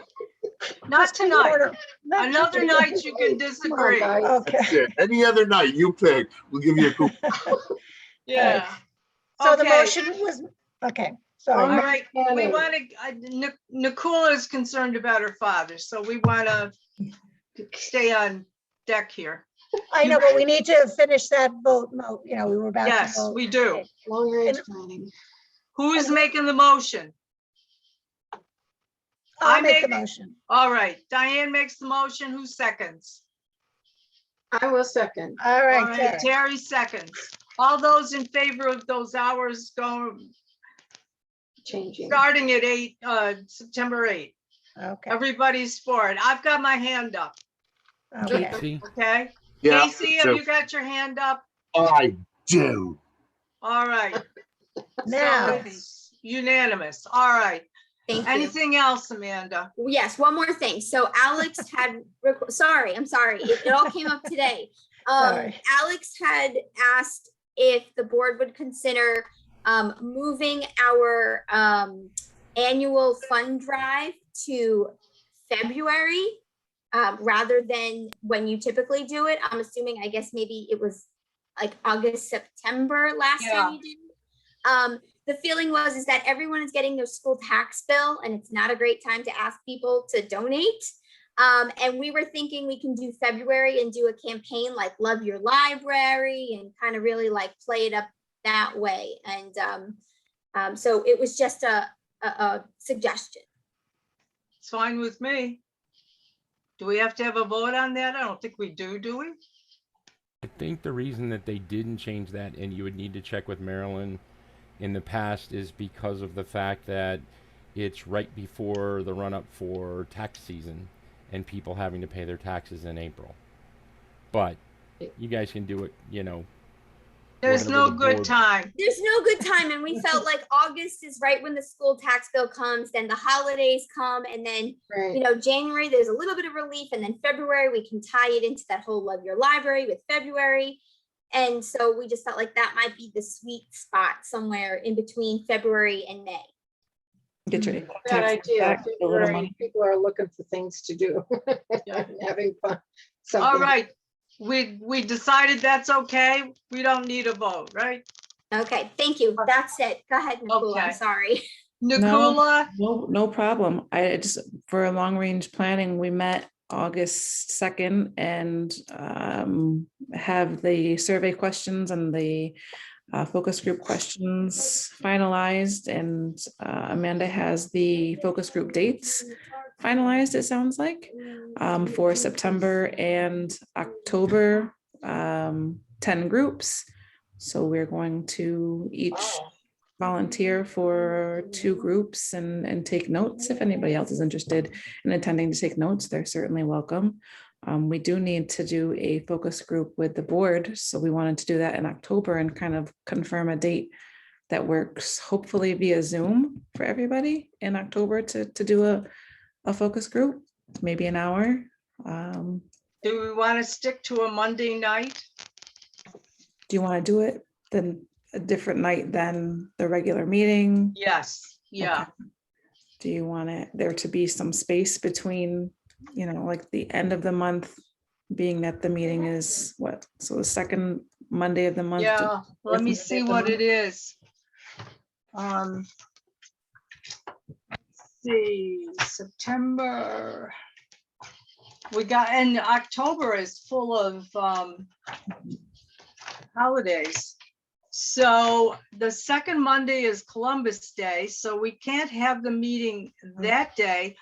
Just in tonight. order. Not Another just- night you can disagree. guys. Okay, That's it. Any other night you pick, we'll give you a coupon. Yeah. so the Okay. motion was, okay, All sorry. right, we Planning. want to, Nicole is concerned about her father, so we want to stay on deck here. I know, but we need to finish that vote. We were about to Yes, vote. we do. Long range And- planning. Who is making the motion? I I'll make the make- motion. All right, Diane makes the motion. Who seconds? I will second. All All right, right, Terry. Terry seconds. All those in favor of those hours going, Changing. starting at September 8th. Okay, Everybody's for it. I've got my hand up, okay. Casey? okay? Yeah. Casey, have you got your hand up? I do. All right. Now, So it's unanimous. All right. Thank you. Anything else, Amanda? Yes, one more thing. So Alex had, sorry, I'm sorry. It all came up today. Sorry. Alex had asked if the board would consider moving our annual fund drive to February rather than when you typically do it. I'm assuming, I guess maybe it was like August, September last time you did it. The feeling is that everyone is getting their school tax bill and it's not a great time to ask people to donate. And we were thinking we can do February and do a campaign like Love Your Library and kind of really like play it up that way. And so it was just a suggestion. It's fine with me. Do we have to have a vote on that? I don't think we do we? I think the reason that they didn't change that, and you would need to check with Marilyn in the past, is because of the fact that it's right before the run-up for tax season and people having to pay their taxes in April. But you guys can do it, There's whatever no the good board- time. There's no good time. And we felt like August is right when the school tax bill comes, then the holidays come, and then Right. January, there's a little bit of relief, and then February, we can tie it into that whole Love Your Library with February. And so we just felt like that might be the sweet spot somewhere in between February and May. Get your Bad tax idea. back, a little February, money. people are looking for things to do. Having fun. All Something. right. We decided that's okay. We don't need a vote, right? Okay, thank you. That's it. Go ahead, Nicole. I'm Okay. sorry. Nicola? No problem. I just, for long range planning, we met August 2nd and have the survey questions and the focus group questions finalized, and Amanda has the focus group dates finalized, it sounds like, for September and October, 10 groups. So we're going to each volunteer for 2 groups and take notes. If anybody else is interested in attending to take notes, they're certainly welcome. We do need to do a focus group with the board, so we wanted to do that in October and kind of confirm a date that works, hopefully via Zoom for everybody in October to do a focus group, maybe an hour. Do we want to stick to a Monday night? Do you want to do it then a different night than the regular meeting? Yes, yeah. Okay. Do you want there to be some space between, like the end of the month, being that the meeting is what? So the second Monday of the month? Yeah, let me see what it is. See, September. And October is full of holidays. So the second Monday is Columbus Day, so we can't have the meeting that day.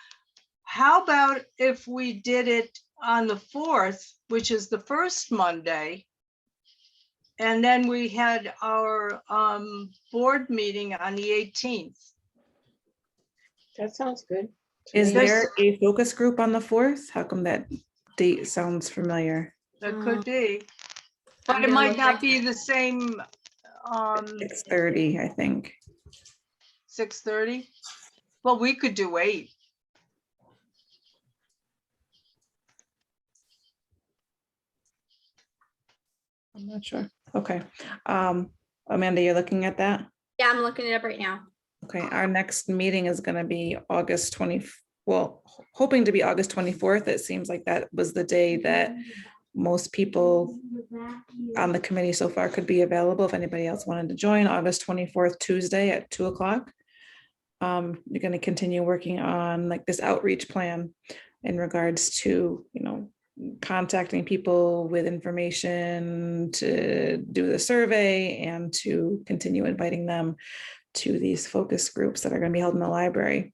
How about if we did it on the 4th, which is the first Monday? And then we had our board meeting on the 18th. That sounds good. to Is me. there a focus group on the 4th? How come that date sounds familiar? That could be, I'm but it gonna might look not right be now. the same 6:30, I think. 6:30. Well, we could do 8. I'm not sure. Okay. Amanda, you're looking at that? Yeah, I'm looking it up right now. Okay, our next meeting is going to be August 20, well, hoping to be August 24th. It seems like that was the day that most people on the committee so far could be available. If anybody else wanted to join, August 24th, Tuesday at 2 o'clock. You're going to continue working on like this outreach plan in regards to, contacting people with information to do the survey and to continue inviting them to these focus groups that are going to be held in the library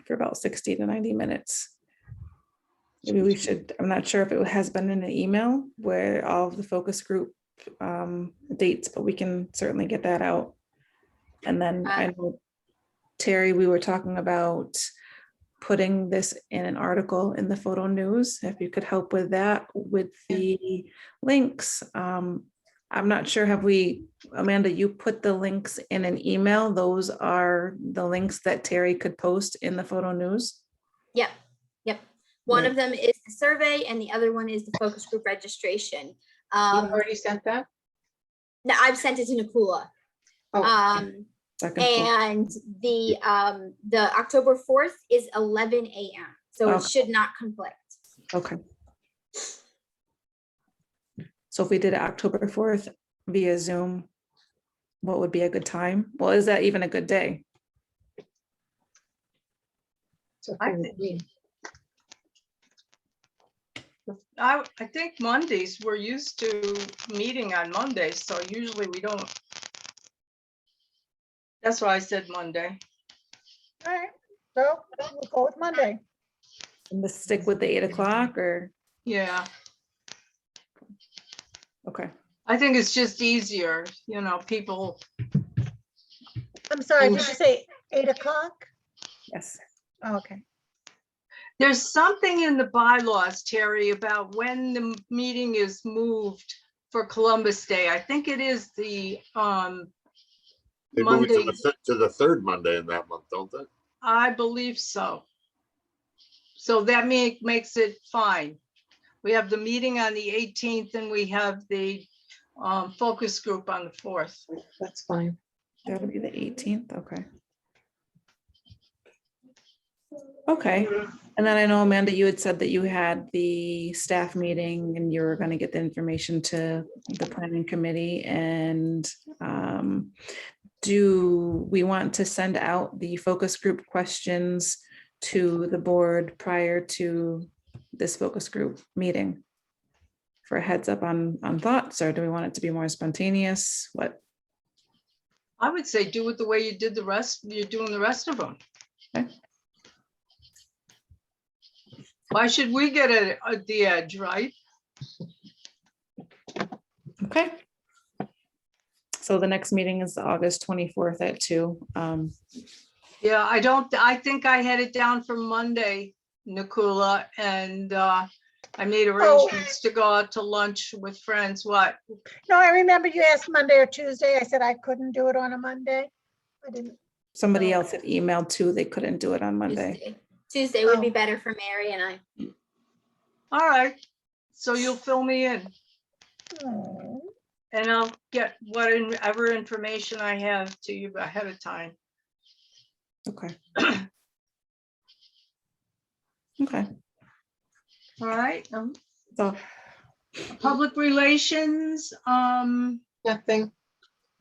for about 60 to 90 minutes. Maybe we should, I'm not sure if it has been in an email where all of the focus group dates, but we can certainly get that out. And then I know, Terry, we were talking about putting this in an article in the Photo News. If you could help with that, with the links. I'm not sure, have we, Amanda, you put the links in an email? Those are the links that Terry could post in the Photo News? Yep. One Right. of them is the survey and the other one is the focus group registration. You already sent that? No, I've sent it to Nicola. Oh, Second floor. And the October 4th is 11 a.m. So Okay. it should not conflict. Okay. So if we did it October 4th via Zoom, what would be a good time? Well, is that even a good day? so I for think- me. I think Mondays, we're used to meeting on Mondays, so usually we don't. That's why I said Monday. All right, so we'll go with Monday. And let's stick with the 8 o'clock or, Yeah, okay. I think it's just easier, people. I'm sorry, did you say 8 o'clock? Yes. Oh, okay. There's something in the bylaws, Terry, about when the meeting is moved for Columbus Day. I think it is the They move it to Monday. to the 3rd Monday in that month, don't they? I believe so. So that makes it fine. We have the meeting on the 18th and we have the focus group on the 4th. That's fine. That'll be the 18th, okay. Okay, and then I know, Amanda, you had said that you had the staff meeting and you were going to get the information to the planning committee, and do we want to send out the focus group questions to the board prior to this focus group meeting? For a heads up on thoughts, or do we want it to be more spontaneous? What? I would say do it the way you did the rest, you're doing the rest of them. Okay. Why should we get the edge, right? Okay. So the next meeting is August 24th at 2. Yeah, I think I had it down for Monday, Nikula, and I made arrangements to go out to lunch with friends. What? No, I remember you asked Monday or Tuesday. I said I couldn't do it on a Monday. I didn't. Somebody No. else had emailed too. They couldn't do it on Monday. Tuesday would be Oh. better for Mary and I. All right, so you'll fill me in Oh. and I'll get whatever information I have to you ahead of time. Okay. Okay. All right, So public relations, Nothing to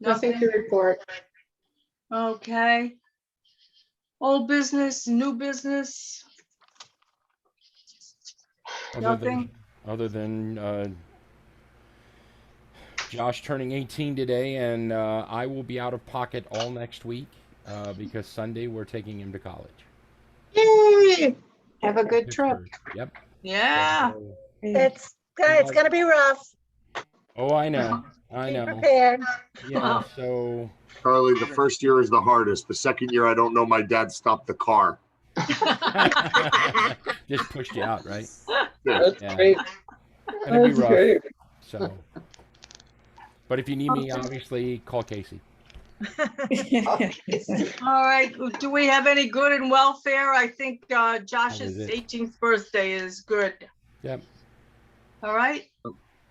nothing, report. okay. Old business, new business, nothing. Other than Josh turning 18 today, and I will be out of pocket all next week because Sunday we're taking him to college. Yay! Have a good trip. Pittsburgh. Yep. Yeah, So- It's gonna be rough. oh, I know. I Be know. prepared. Yeah. So Charlie, the first year is the hardest. The second year, I don't know, my dad stopped the car. just pushed you out, right? That's Yeah. great. Gonna be That's rough. great. So, but if you need me, obviously call Casey. all right, do we have any good in welfare? I think Josh's it? 18th birthday is good. Yep. All right,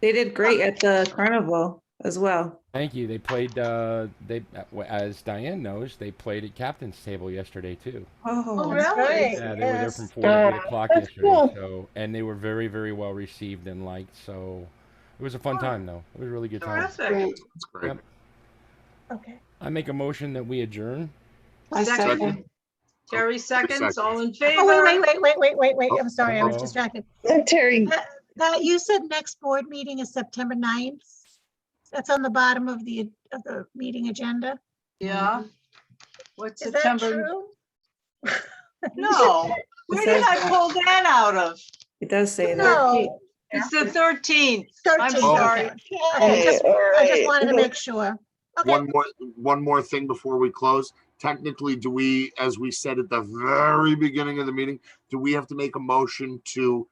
They did great at the carnival as well. Thank you. They played. As Diane knows, they played at captain's table yesterday too. oh, Oh, That's really? great. Yeah, they were there from Yes. 4 to 8 o'clock that's yesterday. cool. So, and they were very, very well received and liked. So, it was a fun time, though. It was a really good time. Terrific. That's great. Yep. Okay. I make a motion that we adjourn. I Second. second. Terry seconds, all in Oh, favor? wait. I'm sorry, I was Uh-oh. distracted. Terry, You said next board meeting is September 9th. That's on the bottom of the meeting agenda. Yeah. What's Is that September? true? No, where did I pull that out of? it does say that. No. It's the 13th. 13th, I'm okay. sorry. Okay, I just wanted to make sure. Okay, One more thing before we close. Technically, do we, as we said at the very beginning of the meeting, do we have to make a motion to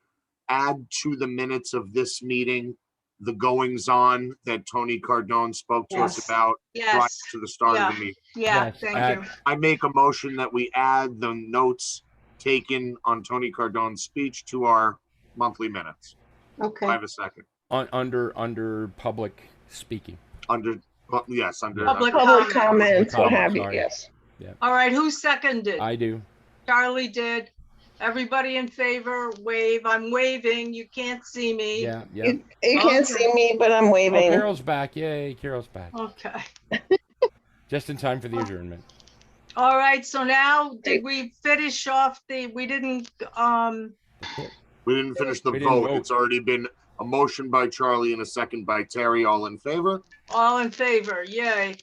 add to the minutes of this meeting the goings on that Tony Cardone spoke to us Yes. about prior Yes, to the start Yeah. of the meeting? yeah, Yes, thank you. I make a motion that we add the notes taken on Tony Cardone's speech to our monthly minutes. I Okay. have a second. Under public speaking. Under, yes, under. Public public comment. comments, what Comment, have you, sorry. yes. All right, who seconded? I do. Charlie did. Everybody in favor, wave. I'm waving. You can't see me. Yeah. Yeah. You can't see me, but I'm Oh, waving. Carol's back. Yay, Carol's back. Okay. Just in time for the adjournment. All right, so now did we finish off we didn't, We didn't finish the We didn't vote. vote. It's already been a motion by Charlie and a second by Terry. All in favor? all in favor, yay.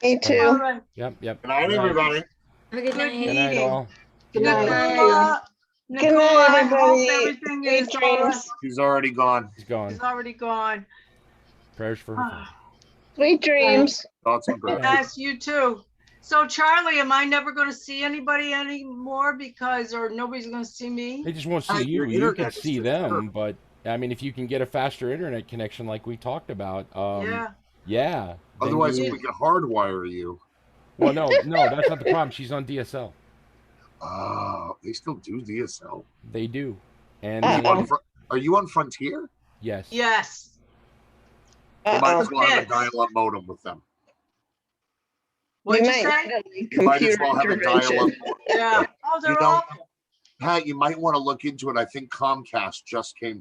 Me All too. right. Yep. Good night, everybody. Have a good Good night. Good night, meeting. all. Good night. Nicola, Good Nicola, night, I hope everybody. everything Sweet is all right. dreams. He's already gone. He's gone. It's already gone. Prayers for her. Ah, Sweet dreams. Thoughts and prayers. Yes, you too. So Charlie, am I never gonna see anybody anymore or nobody's gonna see me? They just won't see Your you. You can internet is see just them, terrible. but I mean, if you can get a faster internet connection like we talked about, Yeah, yeah. then Otherwise, you- we could hardwire you. well, no, that's not the problem. She's on DSL. Oh, they still do DSL. They do, and Uh-oh. they- Are you on Frontier? yes, yes. You might Uh-oh. as well have a Yes. dial-up modem with them. What'd you might say? need a You might as computer well have a intervention. dial-up. Yeah. Oh, they're You know, awful. Pat, you might want to look into it. I think Comcast just came